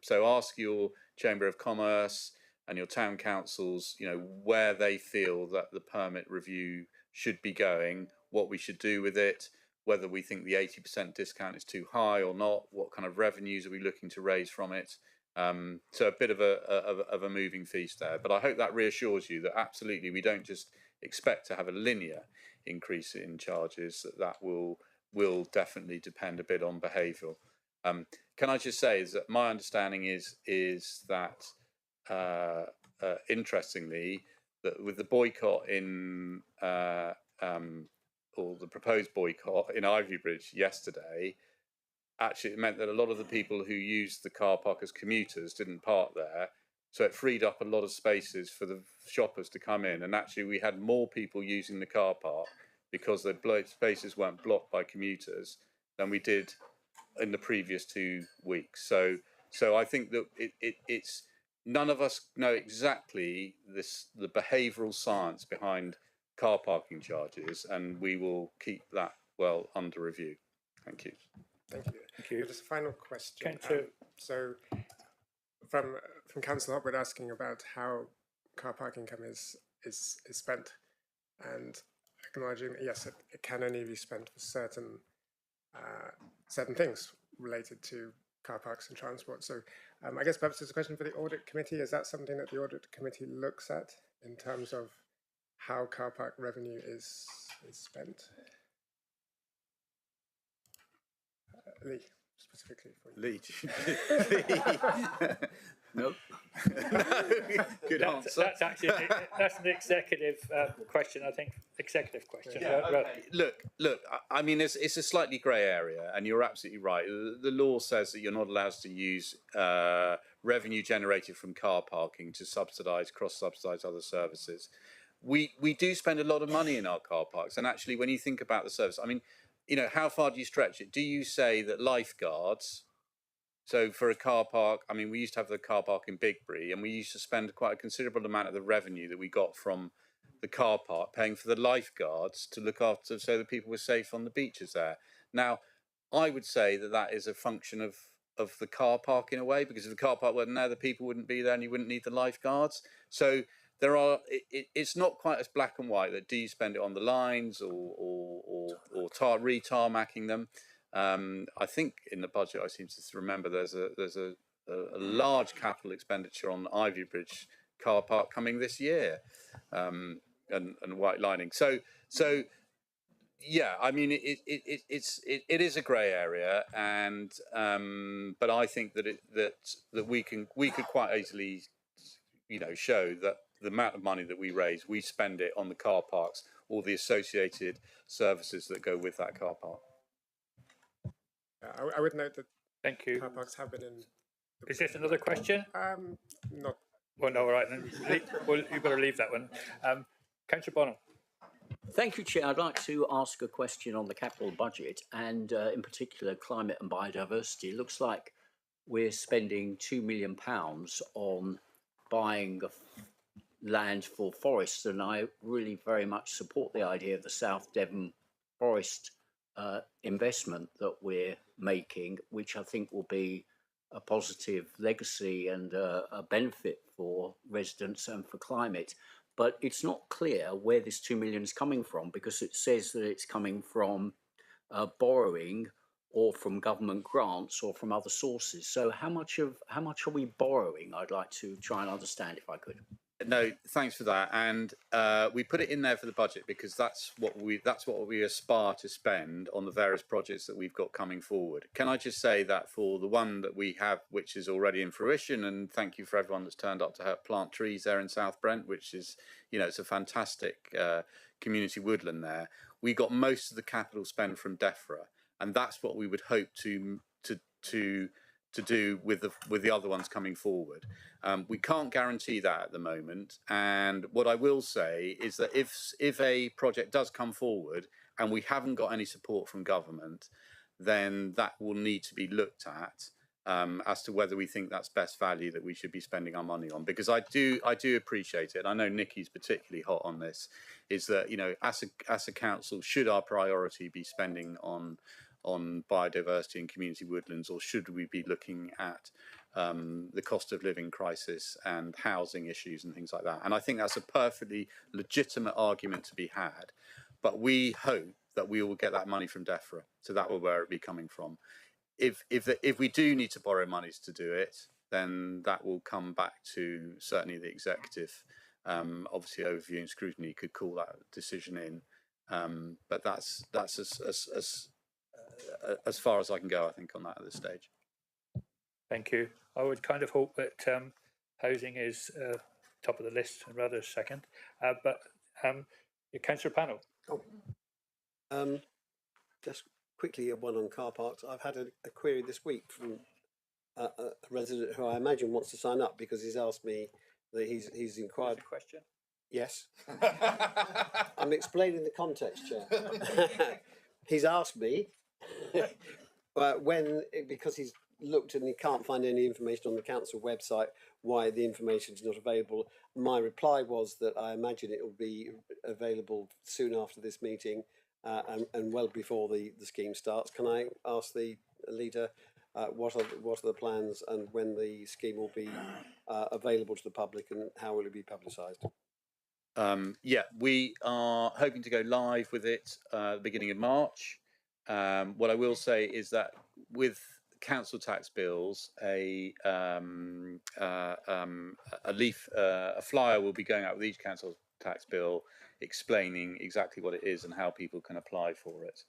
So ask your Chamber of Commerce and your town councils, where they feel that the permit review should be going, what we should do with it, whether we think the 80% discount is too high or not, what kind of revenues are we looking to raise from it. So a bit of a moving feast there, but I hope that reassures you that absolutely we don't just expect to have a linear increase in charges, that will definitely depend a bit on behavioural. Can I just say is that my understanding is that interestingly, that with the boycott in or the proposed boycott in Ivybridge yesterday, actually it meant that a lot of the people who used the car park as commuters didn't park there. So it freed up a lot of spaces for the shoppers to come in. And actually we had more people using the car park because the spaces weren't blocked by commuters than we did in the previous 2 weeks. So I think that it's none of us know exactly the behavioural science behind car parking charges, and we will keep that well under review. Thank you. Thank you. Thank you. Just a final question. Councillor. So from Councillor Hopwood asking about how car park income is spent, and acknowledging that yes, it can only be spent for certain things related to car parks and transport. So I guess perhaps it's a question for the audit committee. Is that something that the audit committee looks at in terms of how car park revenue is spent? Lee, specifically for you. Lee. No. Good answer. That's actually that's an executive question, I think. Executive question. Look. I mean, it's a slightly grey area, and you're absolutely right. The law says that you're not allowed to use revenue generated from car parking to cross-subsidise other services. We do spend a lot of money in our car parks, and actually, when you think about the service, I mean, how far do you stretch it? Do you say that lifeguards? So for a car park, I mean, we used to have the car park in Bigbury, and we used to spend quite a considerable amount of the revenue that we got from the car park paying for the lifeguards to look after, so that people were safe on the beaches there. Now, I would say that is a function of the car park in a way, because if the car park wasn't there, the people wouldn't be there, and you wouldn't need the lifeguards. So it's not quite as black and white that do you spend it on the lines or re-tarmacking them. I think in the budget, I seem to remember there's a large capital expenditure on the Ivy Bridge car park coming this year, and white lining. So yeah, I mean it is a grey area, and but I think that we could quite easily, show that the amount of money that we raise, we spend it on the car parks or the associated services that go with that car park. I would note that Thank you. car parks have been in. Is this another question? Not. Well, no, all right then. Well, you better leave that one. Councillor Bonham. Thank you, Chair. I'd like to ask a question on the capital budget and in particular climate and biodiversity. It looks like we're spending £2 million on buying land for forests, and I really very much support the idea of the South Devon forest investment that we're making, which I think will be a positive legacy and a benefit for residents and for climate. But it's not clear where this 2 million is coming from, because it says that it's coming from borrowing or from government grants or from other sources. So how much are we borrowing? I'd like to try and understand, if I could. No, thanks for that. And we put it in there for the budget because that's what we aspire to spend on the various projects that we've got coming forward. Can I just say that for the one that we have, which is already in fruition, and thank you for everyone that's turned up to help plant trees there in South Brent, which is, it's a fantastic community woodland there. We got most of the capital spent from DEFRA, and that's what we would hope to do with the other ones coming forward. We can't guarantee that at the moment, and what I will say is that if a project does come forward and we haven't got any support from government, then that will need to be looked at as to whether we think that's best value that we should be spending our money on. Because I do appreciate it. I know Nikki's particularly hot on this. Is that as a council, should our priority be spending on biodiversity and community woodlands, or should we be looking at the cost of living crisis and housing issues and things like that? And I think that's a perfectly legitimate argument to be had, but we hope that we will get that money from DEFRA, so that will where it be coming from. If we do need to borrow monies to do it, then that will come back to certainly the executive. Obviously, overview and scrutiny could call that decision in, but that's as far as I can go, I think, on that at this stage. Thank you. I would kind of hope that housing is top of the list and rather second. But your Councillor Panel. Just quickly, one on car parks. I've had a query this week from a resident who I imagine wants to sign up because he's asked me that he's inquired. Question? Yes. I'm explaining the context, Chair. He's asked me because he's looked and he can't find any information on the council website why the information is not available. My reply was that I imagine it will be available soon after this meeting and well before the scheme starts. Can I ask the leader what are the plans and when the scheme will be available to the public, and how will it be publicised? Yeah, we are hoping to go live with it at the beginning of March. What I will say is that with council tax bills, a flyer will be going out with each council tax bill explaining exactly what it is and how people can apply for it.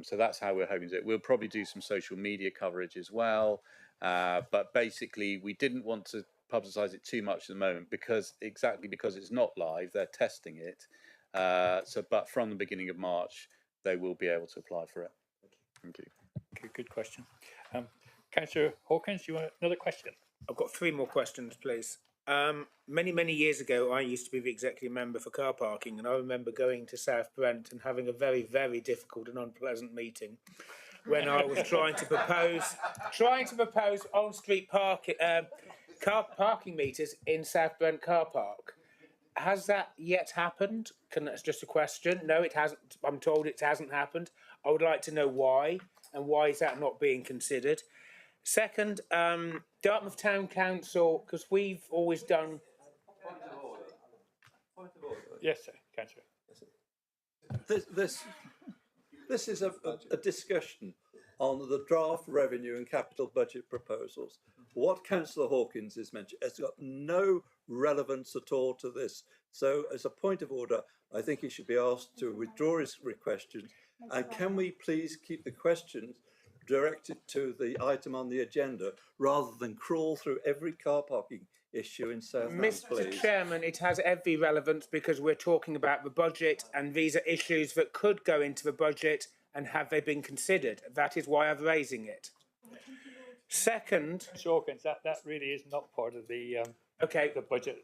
So that's how we're hoping to do it. We'll probably do some social media coverage as well. But basically, we didn't want to publicise it too much at the moment because it's not live. They're testing it. But from the beginning of March, they will be able to apply for it. Thank you. Good question. Councillor Hawkins, you want another question? I've got 3 more questions, please. Many years ago, I used to be the executive member for car parking, and I remember going to South Brent and having a very difficult and unpleasant meeting when I was trying to propose on-street car parking meters in South Brent car park. Has that yet happened? That's just a question. No, it hasn't. I'm told it hasn't happened. I would like to know why, and why is that not being considered? Second, Dartmouth Town Council, because we've always done... Yes, sir, Councillor. This is a discussion on the draft revenue and capital budget proposals. What Councillor Hawkins has mentioned has got no relevance at all to this. So as a point of order, I think he should be asked to withdraw his questions. And can we please keep the questions directed to the item on the agenda rather than crawl through every car parking issue in Southants, please? Mr. Chairman, it has every relevance because we're talking about the budget and these are issues that could go into the budget, and have they been considered? That is why I'm raising it. Second... Hawkins, that really is not part of the the budget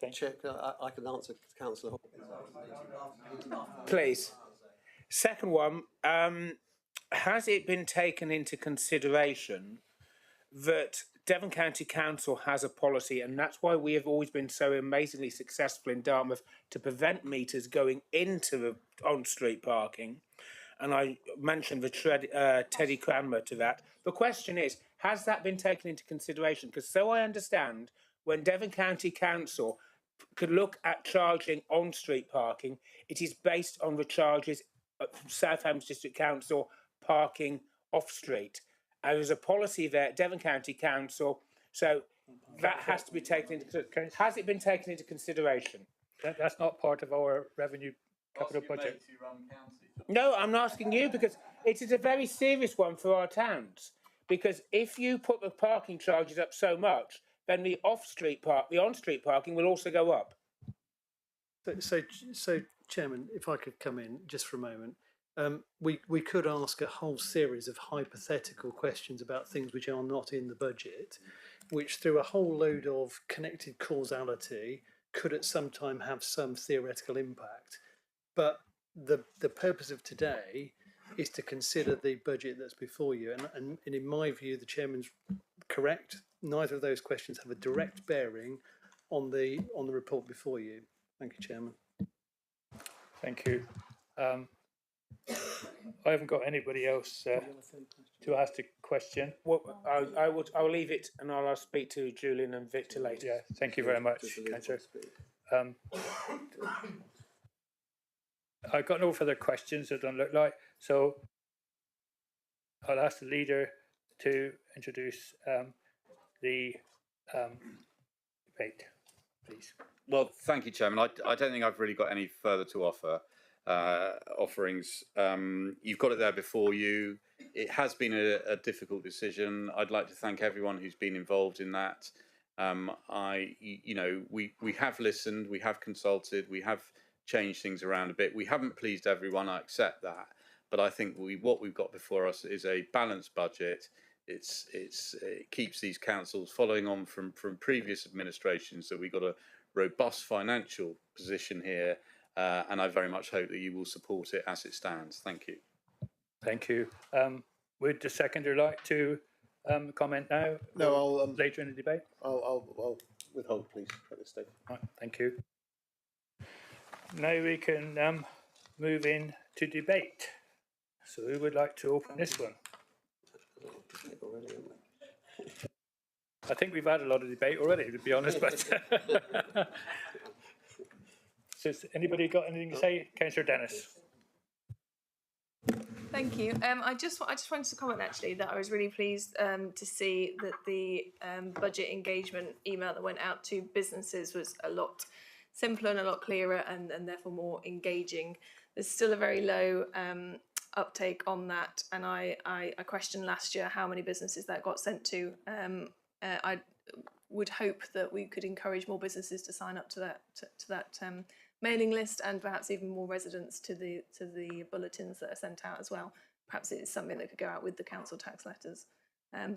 thing. Chair, I can answer Councillor Hawkins. Please. Second one, has it been taken into consideration that Devon County Council has a policy, and that's why we have always been so amazingly successful in Dartmouth to prevent meters going into the on-street parking, and I mentioned the Teddy Cranmer to that. The question is, has that been taken into consideration? Because so I understand, when Devon County Council could look at charging on-street parking, it is based on the charges from Southampton District Council parking off-street. And there's a policy there at Devon County Council, so that has to be taken into consideration. Has it been taken into consideration? That's not part of our revenue capital budget. No, I'm asking you because it is a very serious one for our towns. Because if you put the parking charges up so much, then the on-street parking will also go up. So, Chairman, if I could come in just for a moment. We could ask a whole series of hypothetical questions about things which are not in the budget, which through a whole load of connected causality could at some time have some theoretical impact. But the purpose of today is to consider the budget that's before you. And in my view, the Chairman's correct. Neither of those questions have a direct bearing on the report before you. Thank you, Chairman. Thank you. I haven't got anybody else to ask a question. Well, I'll leave it, and I'll speak to Julian and Victor later. Yeah, thank you very much, Councillor. I've got no further questions, it doesn't look like. So I'll ask the leader to introduce the debate, please. Well, thank you, Chairman. I don't think I've really got any further to offer. Offerings. You've got it there before you. It has been a difficult decision. I'd like to thank everyone who's been involved in that. We have listened, we have consulted, we have changed things around a bit. We haven't pleased everyone, I accept that. But I think what we've got before us is a balanced budget. It keeps these councils following on from previous administrations, that we've got a robust financial position here. And I very much hope that you will support it as it stands. Thank you. Thank you. Would the seconder like to comment now? No, I'll later in the debate. I'll withhold, please, at this stage. Right, thank you. Now we can move in to debate. So who would like to open this one? I think we've had a lot of debate already, to be honest, but Has anybody got anything to say? Councillor Dennis. Thank you. I just wanted to comment actually that I was really pleased to see that the budget engagement email that went out to businesses was a lot simpler and a lot clearer and therefore more engaging. There's still a very low uptake on that, and I questioned last year how many businesses that got sent to. I would hope that we could encourage more businesses to sign up to that mailing list, and perhaps even more residents to the bulletins that are sent out as well. Perhaps it's something that could go out with the council tax letters.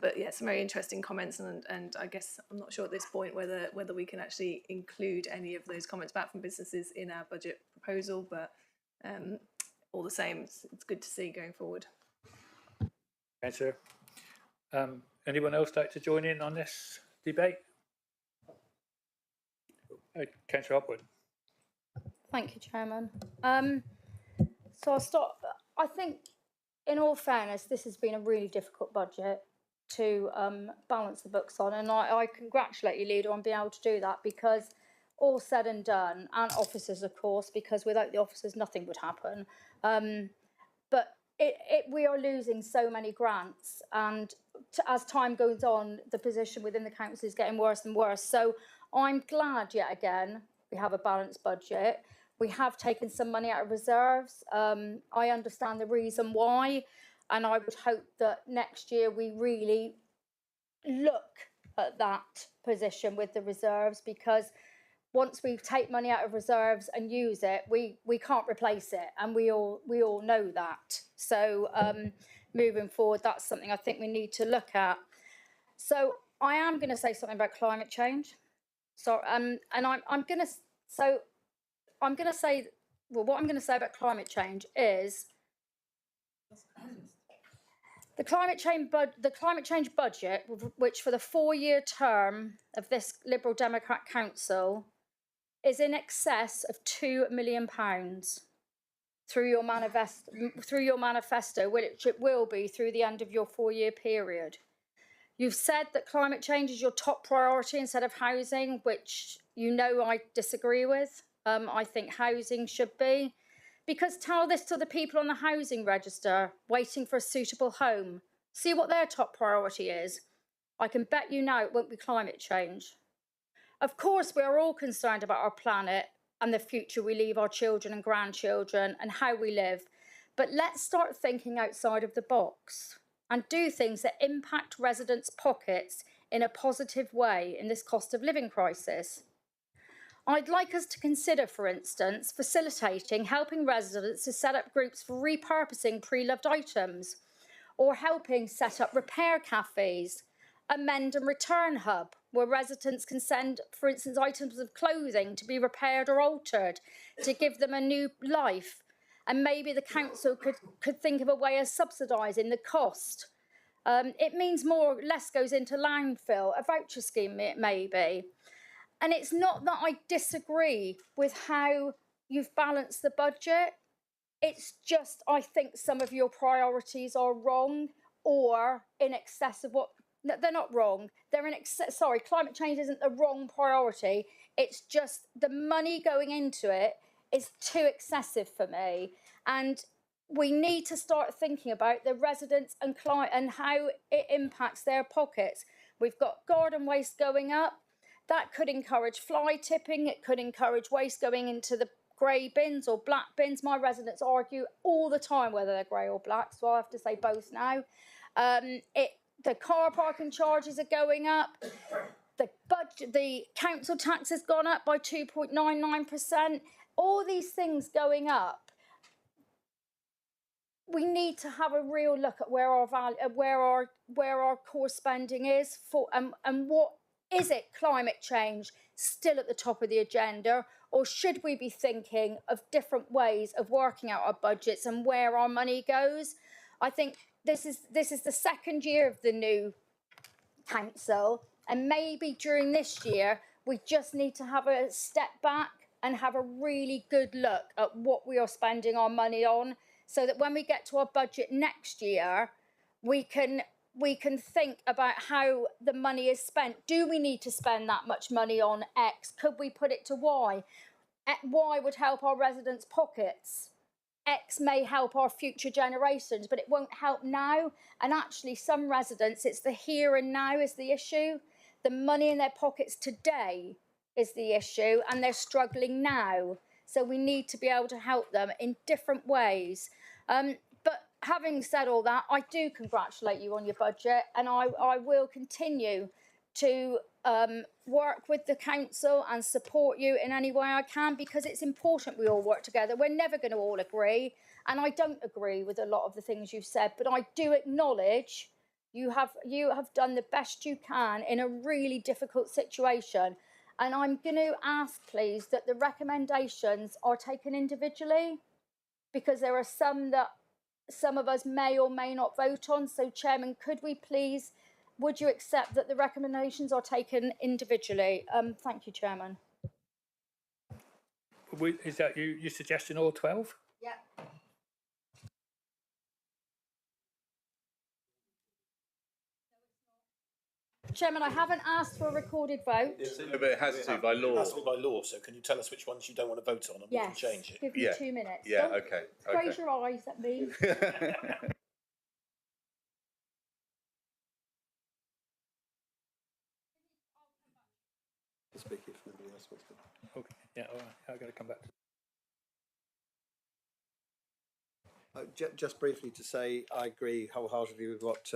But yeah, some very interesting comments, and I guess I'm not sure at this point whether we can actually include any of those comments back from businesses in our budget proposal. But all the same, it's good to see going forward. Councillor. Anyone else like to join in on this debate? Councillor Hopwood. Thank you, Chairman. So I'll start. I think, in all fairness, this has been a really difficult budget to balance the books on, and I congratulate you, Leader, on being able to do that, because all said and done, and officers, of course, because without the officers, nothing would happen. But we are losing so many grants, and as time goes on, the position within the council is getting worse and worse. So I'm glad, yet again, we have a balanced budget. We have taken some money out of reserves. I understand the reason why, and I would hope that next year we really look at that position with the reserves, because once we take money out of reserves and use it, we can't replace it, and we all know that. So moving forward, that's something I think we need to look at. So I am going to say something about climate change. So and I'm going to say, well, what I'm going to say about climate change is the climate change budget, which for the 4-year term of this Liberal Democrat Council is in excess of £2 million through your manifesto, which it will be through the end of your 4-year period. You've said that climate change is your top priority instead of housing, which you know I disagree with. I think housing should be, because tell this to the people on the housing register waiting for a suitable home. See what their top priority is. I can bet you now it won't be climate change. Of course, we are all concerned about our planet and the future we leave our children and grandchildren and how we live. But let's start thinking outside of the box and do things that impact residents' pockets in a positive way in this cost of living crisis. I'd like us to consider, for instance, facilitating helping residents to set up groups for repurposing pre-loved items, or helping set up repair cafes, a mend and return hub where residents can send, for instance, items of clothing to be repaired or altered to give them a new life. And maybe the council could think of a way of subsidising the cost. It means less goes into landfill, a voucher scheme maybe. And it's not that I disagree with how you've balanced the budget. It's just I think some of your priorities are wrong or in excess of what... No, they're not wrong. They're in excess... Sorry, climate change isn't the wrong priority. It's just the money going into it is too excessive for me. And we need to start thinking about the residents and how it impacts their pockets. We've got garden waste going up. That could encourage fly tipping. It could encourage waste going into the grey bins or black bins. My residents argue all the time whether they're grey or black, so I have to say both now. The car parking charges are going up. The council tax has gone up by 2.99%. All these things going up. We need to have a real look at where our core spending is and what is it. Climate change still at the top of the agenda, or should we be thinking of different ways of working out our budgets and where our money goes? I think this is the second year of the new council, and maybe during this year we just need to have a step back and have a really good look at what we are spending our money on, so that when we get to our budget next year, we can think about how the money is spent. Do we need to spend that much money on X? Could we put it to Y? Y would help our residents' pockets. X may help our future generations, but it won't help now. And actually, some residents, it's the here and now is the issue. The money in their pockets today is the issue, and they're struggling now. So we need to be able to help them in different ways. But having said all that, I do congratulate you on your budget, and I will continue to work with the council and support you in any way I can, because it's important we all work together. We're never going to all agree, and I don't agree with a lot of the things you've said, but I do acknowledge you have done the best you can in a really difficult situation. And I'm going to ask, please, that the recommendations are taken individually, because there are some that some of us may or may not vote on. So, Chairman, would you accept that the recommendations are taken individually? Thank you, Chairman. Is that you suggesting all 12? Yeah. Chairman, I haven't asked for a recorded vote. No, but it has to by law. It has to be by law, so can you tell us which ones you don't want to vote on and we can Yes, change it? give me 2 minutes. Yeah, Don't okay. Raise your eyes at me. Speak if nobody else wants to. Okay, yeah, all right. I've got to come back. Just briefly to say, I agree wholeheartedly with what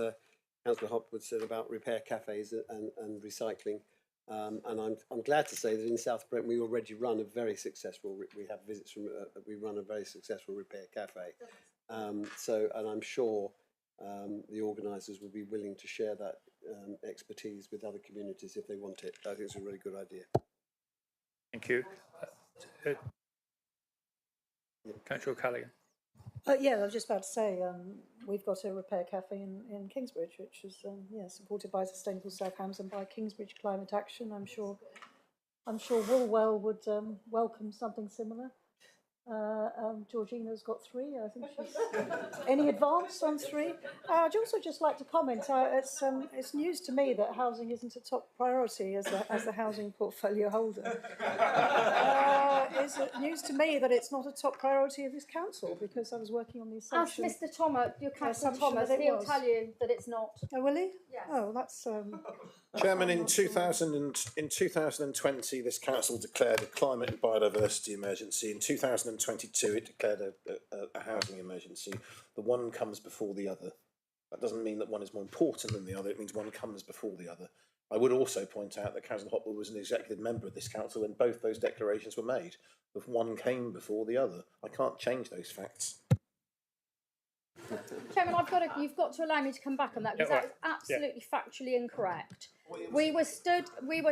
Councillor Hopwood said about repair cafes and recycling. And I'm glad to say that in South Brent we already run a very successful. We have visits from. We run a very successful repair cafe. And I'm sure the organisers will be willing to share that expertise with other communities if they want it. I think it's a really good idea. Thank you. Councillor Callaghan. Yeah, I was just about to say, we've got a repair cafe in Kingsbridge, which is supported by Sustainable South Hams and by Kingsbridge Climate Action. I'm sure Woolwell would welcome something similar. Georgina's got 3. I think she's any advance on 3. I'd also just like to comment. It's news to me that housing isn't a top priority as the housing portfolio holder. It's news to me that it's not a top priority of this council, because I was working on the assumption. Ask Mr. Thomas, your Councillor Thomas. He'll tell you that it's not. Oh, will he? Yes. Oh, that's. Chairman, in 2020, this council declared a climate and biodiversity emergency. In 2022, it declared a housing emergency. The one comes before the other. That doesn't mean that one is more important than the other. It means one comes before the other. I would also point out that Councillor Hopwood was an executive member of this council when both those declarations were made. If one came before the other, I can't change those facts. Chairman, you've got to allow me to come back on that, because that is absolutely factually incorrect. We were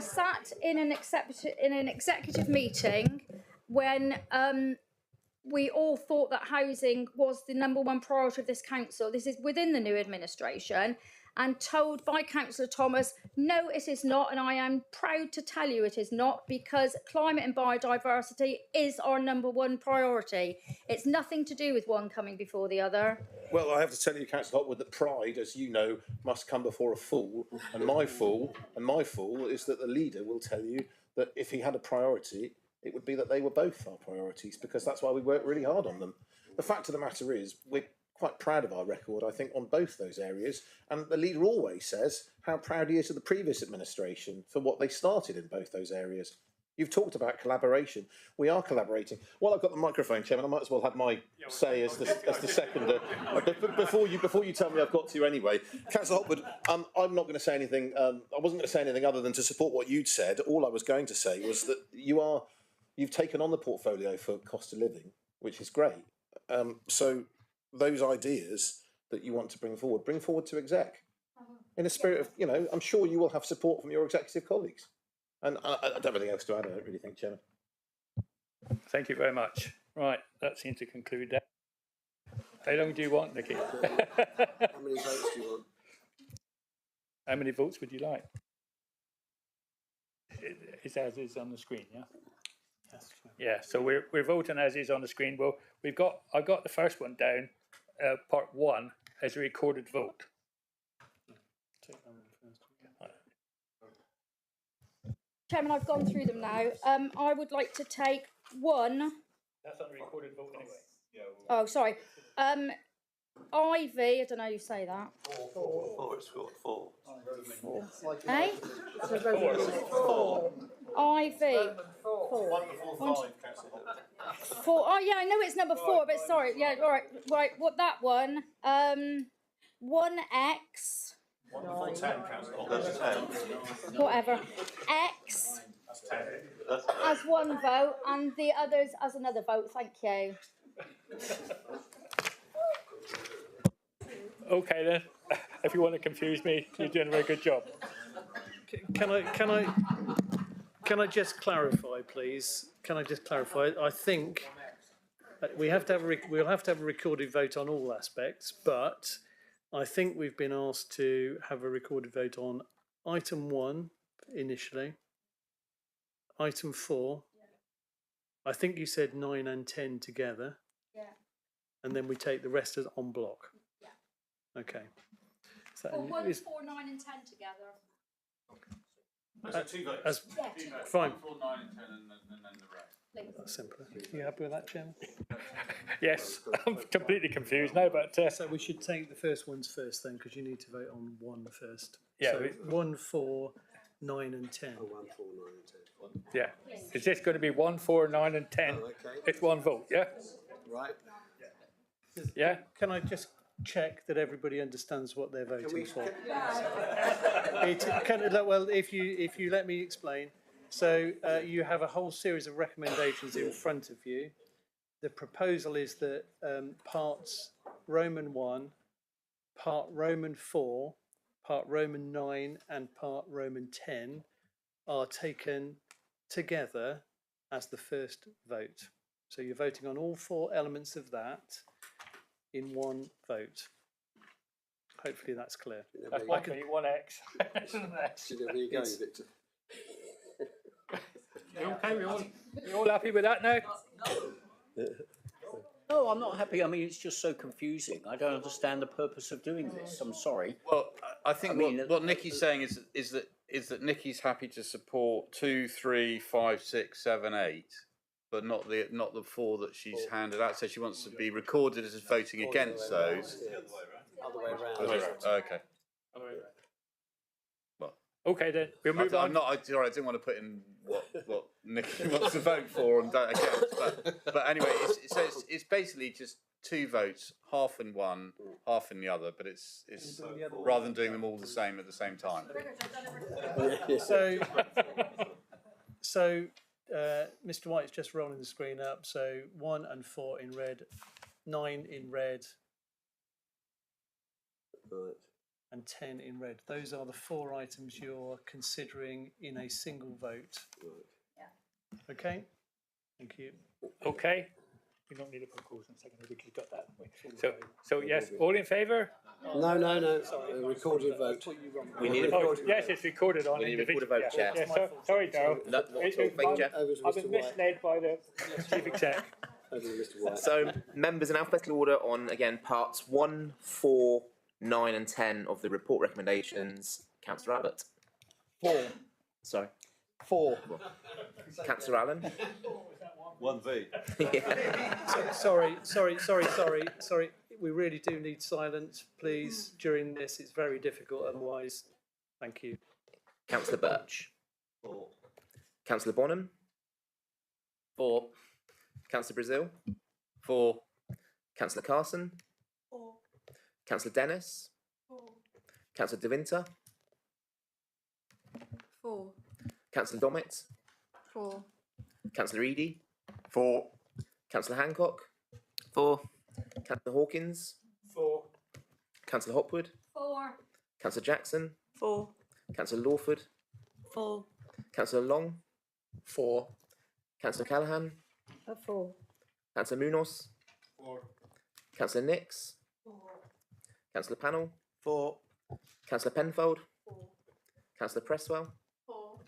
sat in an executive meeting when we all thought that housing was the #1 priority of this council. This is within the new administration, and told by Councillor Thomas, no, it is not, and I am proud to tell you it is not, because climate and biodiversity is our #1 priority. It's nothing to do with one coming before the other. Well, I have to tell you, Councillor Hopwood, that pride, as you know, must come before a fool. And my fool is that the leader will tell you that if he had a priority, it would be that they were both our priorities, because that's why we work really hard on them. The fact of the matter is, we're quite proud of our record, I think, on both those areas. And the leader always says how proud he is of the previous administration for what they started in both those areas. You've talked about collaboration. We are collaborating. While I've got the microphone, Chairman, I might as well have my say as the seconder. Before you tell me I've got to anyway. Councillor Hopwood, I'm not going to say anything. I wasn't going to say anything other than to support what you'd said. All I was going to say was that you've taken on the portfolio for cost of living, which is great. So those ideas that you want to bring forward to exec. In a spirit of, I'm sure you will have support from your executive colleagues. And I don't have anything else to add, I don't really think, Chairman. Thank you very much. Right, that seems to conclude that. How long do you want, Nikki? How many votes do you want? How many votes would you like? It's as is on the screen, yeah? Yeah, so we're voting as is on the screen. Well, I've got the first one down, part 1, as a recorded vote. Chairman, I've gone through them now. I would like to take 1. That's on the recorded vote anyway. Oh, sorry. Ivy, I don't know how you say that. Four, it's got four. Eh? Ivy. 4. Oh, yeah, I know it's number 4, but sorry. Yeah, all right. Right, what that one? 1X. That's 10. Whatever. X as one vote, and the others as another vote. Thank you. Okay then, if you want to confuse me, you're doing a very good job. Can I just clarify, please? Can I just clarify? I think we'll have to have a recorded vote on all aspects, but I think we've been asked to have a recorded vote on item 1 initially, item 4. I think you said 9 and 10 together. Yeah. And then we take the rest as on block. Yeah. Okay. So, Well, 1, 4, 9 and 10 together. Fine. 4, 9 and 10 and then the rest. That's simpler. You happy with that, Chairman? Yes, I'm completely confused now, but So we should take the first ones first then, because you need to vote on 1 first. Yeah, So 1, 4, 9 and 10. 1, 4, 9 and 10. yeah. Is this going to be 1, 4, 9 and 10? Oh, okay. It's one vote, yeah? Right. Yeah? Can I just check that everybody understands what they're voting for? Well, if you let me explain. So you have a whole series of recommendations in front of you. The proposal is that parts Roman 1, part Roman 4, part Roman 9 and part Roman 10 are taken together as the first vote. So you're voting on all 4 elements of that in one vote. Hopefully that's clear. That's 1x. So there you go, Victor. You okay? We all happy with that now? No, I'm not happy. I mean, it's just so confusing. I don't understand the purpose of doing this. I'm sorry. Well, I think I mean, what Nikki's saying is that Nikki's happy to support 2, 3, 5, 6, 7, 8, but not the 4 that she's handed out. So she wants to be recorded as voting against those. Other way around. Okay. Okay then, we'll move on. I didn't want to put in what Nikki wants to vote for and don't against, but anyway, it's basically just 2 votes, half in one, half in the other, but it's rather than doing them all the same at the same time. So Mr. White's just rolling the screen up. So 1 and 4 in red, 9 in red, and 10 in red. Those are the 4 items you're considering in a single vote. Yeah. Okay. Thank you. Okay. We don't need a proposal in a second. We got that. So yes, all in favour? No. A recorded vote. We need a Oh, yes, it's recorded on We need a individual. recorded vote, Chair. Yeah, sorry, Darryl. No, not at all. Thank you, Chair. I've been misled by the chief exec. So, members, in alphabetical order on, again, parts 1, 4, 9 and 10 of the report recommendations. Councillor Abbott. 4. Sorry. 4. Councillor Allen. 1V. Sorry. We really do need silence, please, during this. It's very difficult otherwise. Thank you. Councillor Birch. 4. Councillor Bonham. 4. Councillor Brazil. 4. Councillor Carson. 4. Councillor Dennis. 4. Councillor De Winter. 4. Councillor Dommett. 4. Councillor Eadie. 4. Councillor Hancock. 4. Councillor Hawkins. 4. Councillor Hopwood. 4. Councillor Jackson. 4. Councillor Lawford. 4. Councillor Long. 4. Councillor Callaghan. 4. Councillor Munoz. 4. Councillor Nix. 4. Councillor Pannell. 4. Councillor Penfold. 4. Councillor Presswell. 4.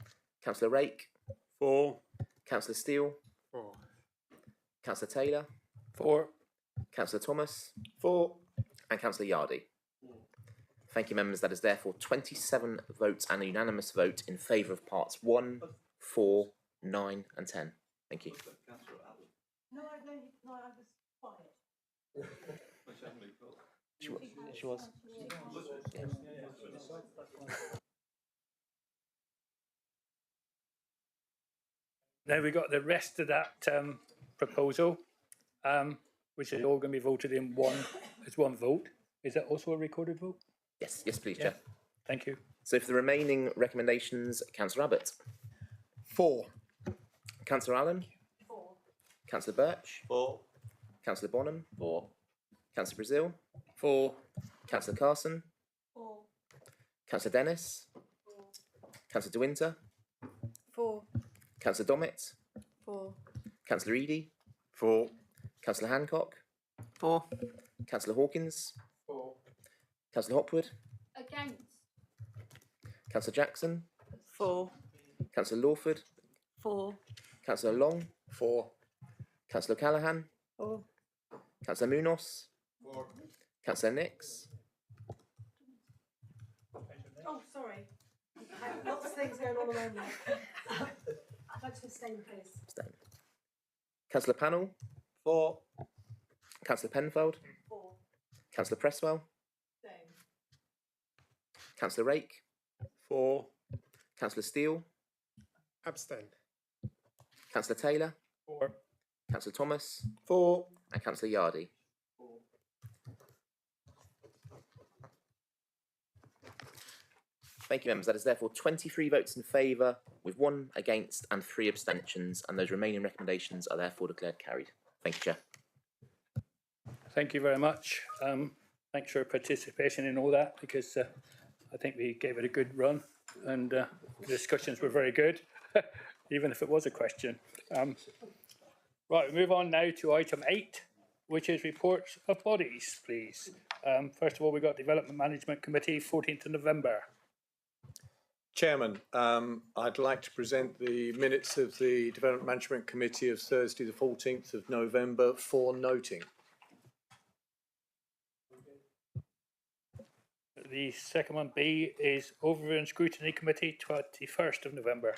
Councillor Rake. 4. Councillor Steele. 4. Councillor Taylor. 4. Councillor Thomas. 4. And Councillor Yardy. Thank you, members. That is therefore 27 votes and a unanimous vote in favour of parts 1, 4, 9 and 10. Thank you. No, I was quiet. She was. Now we got the rest of that proposal, which is all going to be voted in one vote. Is that also a recorded vote? Yes, please, Yeah. Chair. Thank you. So for the remaining recommendations, Councillor Abbott. 4. Councillor Allen. 4. Councillor Birch. 4. Councillor Bonham. 4. Councillor Brazil. 4. Councillor Carson. 4. Councillor Dennis. 4. Councillor De Winter. 4. Councillor Dommett. 4. Councillor Eady. 4. Councillor Hancock. 4. Councillor Hawkins. 4. Councillor Hopwood. Against. Councillor Jackson. 4. Councillor Lawford. 4. Councillor Long. 4. Councillor Callaghan. 4. Councillor Munoz. 4. Councillor Nix. Oh, sorry. Lots of things going on around me. I'd like to abstain, please. Abstain. Councillor Pannell. 4. Councillor Penfold. 4. Councillor Presswell. Abstain. Councillor Rake. 4. Councillor Steele. Abstain. Councillor Taylor. 4. Councillor Thomas. 4. And Councillor Yardy. Thank you, members. That is therefore 23 votes in favour, with 1 against and 3 abstentions, and those remaining recommendations are therefore declared carried. Thank you, Chair. Thank you very much. Thanks for your participation in all that, because I think we gave it a good run, and the discussions were very good, even if it was a question. Right, we move on now to item 8, which is reports of bodies, please. First of all, we've got Development Management Committee, 14th of November. Chairman, I'd like to present the minutes of the Development Management Committee of Thursday, the 14th of November for noting. The second one, B, is Overview and Scrutiny Committee, 21st of November.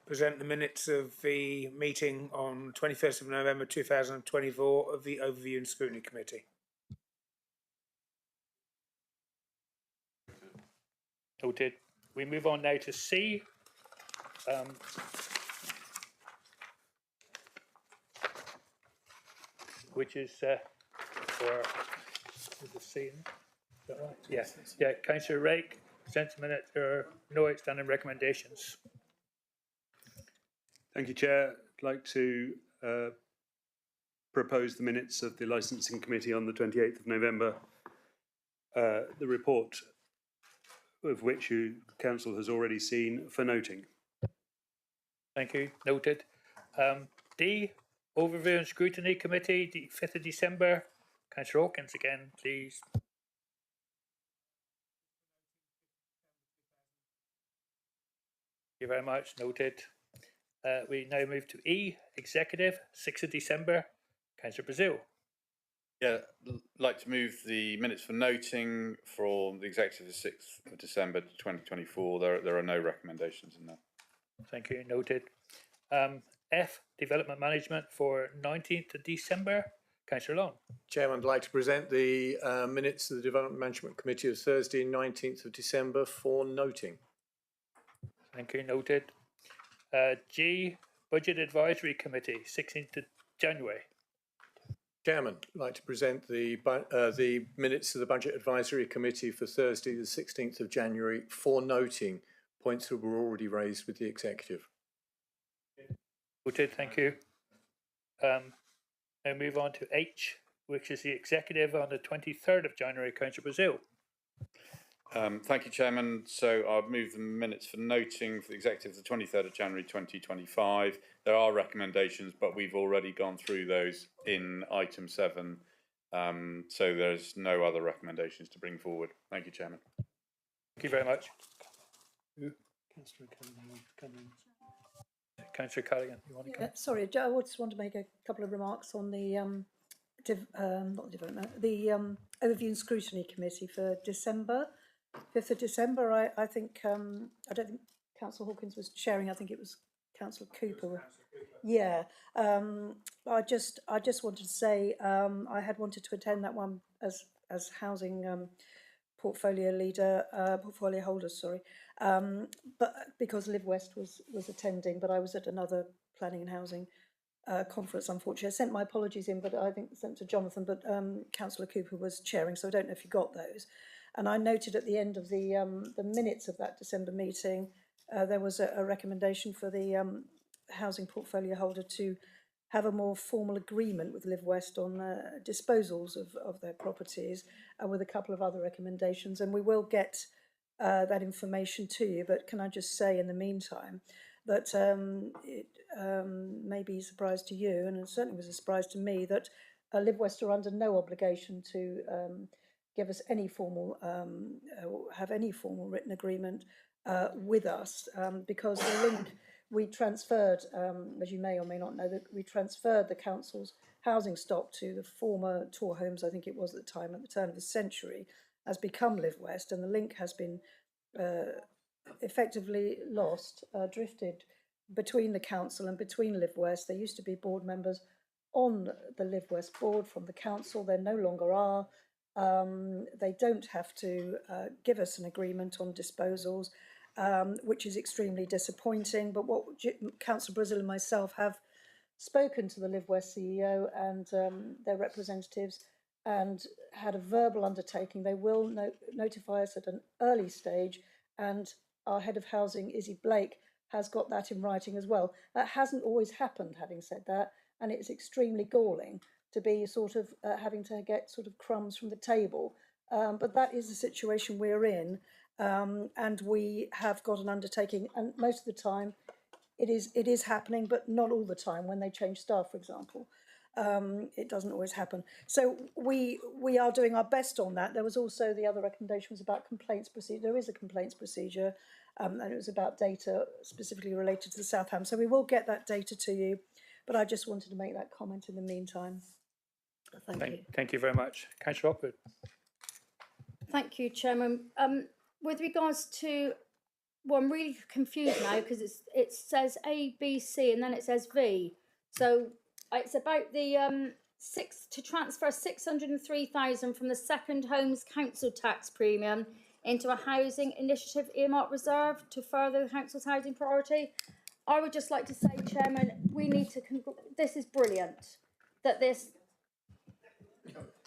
Present the minutes of the meeting on 21st of November 2024 of the Overview and Scrutiny Committee. Noted. We move on now to C. Which is for the C. Is that right? Yes. Yeah. Councillor Rake, presents a minute. There are no outstanding recommendations. Thank you, Chair. I'd like to propose the minutes of the Licensing Committee on the 28th of November. The report of which Council has already seen for noting. Thank you. Noted. D, Overview and Scrutiny Committee, the 5th of December. Councillor Hawkins again, please. Thank you very much. Noted. We now move to E, Executive, 6th of December. Councillor Brazil. Yeah, I'd like to move the minutes for noting for the executive of 6th of December 2024. There are no recommendations in there. Thank you. Noted. F, Development Management for 19th of December. Councillor Long. Chairman, I'd like to present the minutes of the Development Management Committee of Thursday, 19th of December for noting. Thank you. Noted. G, Budget Advisory Committee, 16th of January. Chairman, I'd like to present the minutes of the Budget Advisory Committee for Thursday, the 16th of January for noting points that were already raised with the Executive. Noted. Thank you. Now move on to H, which is the Executive on the 23rd of January. Councillor Brazil. Thank you, Chairman. So I'll move the minutes for noting for the executive the 23rd of January 2025. There are recommendations, but we've already gone through those in item 7. So there's no other recommendations to bring forward. Thank you, Chairman. Thank you very much. Councillor Callaghan, you want to come? Sorry, I just want to make a couple of remarks on the Overview and Scrutiny Committee for December, 5th of December. I think I don't think Councillor Hawkins was chairing. I think it was Councillor Cooper. Yeah, I just wanted to say I had wanted to attend that one as housing portfolio leader, portfolio holder, sorry, but because Live West was attending, but I was at another planning and housing conference, unfortunately. I sent my apologies in, but I think sent to Jonathan, but Councillor Cooper was chairing, so I don't know if you got those. And I noted at the end of the minutes of that December meeting, there was a recommendation for the housing portfolio holder to have a more formal agreement with Live West on disposals of their properties, with a couple of other recommendations. And we will get that information to you. But can I just say in the meantime that it may be a surprise to you, and it certainly was a surprise to me, that Live West are under no obligation to give us any formal, have any formal written agreement with us, because the link we transferred, as you may or may not know, that we transferred the council's housing stock to the former Tor Homes, I think it was at the time, at the turn of the century, has become Live West, and the link has been effectively lost, drifted between the council and between Live West. There used to be board members on the Live West board from the council. There no longer are. They don't have to give us an agreement on disposals, which is extremely disappointing. But what Councillor Brazil and myself have spoken to the Live West CEO and their representatives and had a verbal undertaking. They will notify us at an early stage, and our head of housing, Izzy Blake, has got that in writing as well. That hasn't always happened, having said that, and it's extremely galling to be sort of having to get sort of crumbs from the table. But that is the situation we're in. And we have got an undertaking, and most of the time it is happening, but not all the time. When they change staff, for example, it doesn't always happen. So we are doing our best on that. There was also the other recommendation was about complaints procedure. There is a complaints procedure, and it was about data specifically related to the South Ham. So we will get that data to you, but I just wanted to make that comment in the meantime. Thank you. Thank you very much. Councillor Rockwood. Thank you, Chairman. With regards to, well, I'm really confused now because it says A, B, C, and then it says V. So it's about the to transfer 603,000 from the Second Homes Council tax premium into a housing initiative earmark reserve to further the council's housing priority. I would just like to say, Chairman, we need to. This is brilliant. That this.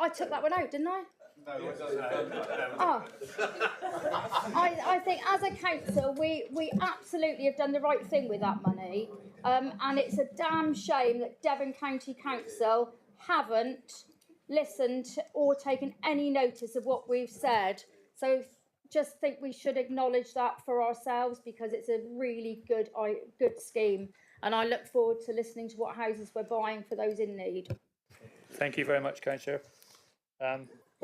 I took that one out, didn't I? No, it doesn't. Oh. I think as a council we absolutely have done the right thing with that money, and it's a damn shame that Devon County Council haven't listened or taken any notice of what we've said. So just think we should acknowledge that for ourselves, because it's a really good scheme, and I look forward to listening to what houses we're buying for those in need. Thank you very much, Councillor.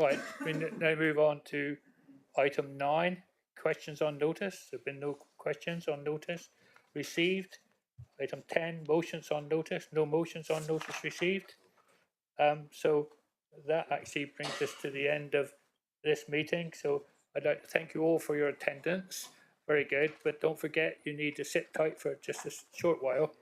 Right, we now move on to item 9, questions on notice. There have been no questions on notice received. Item 10, motions on notice. No motions on notice received. So that actually brings us to the end of this meeting. So I'd like to thank you all for your attendance. Very good, but don't forget you need to sit tight for just a short while.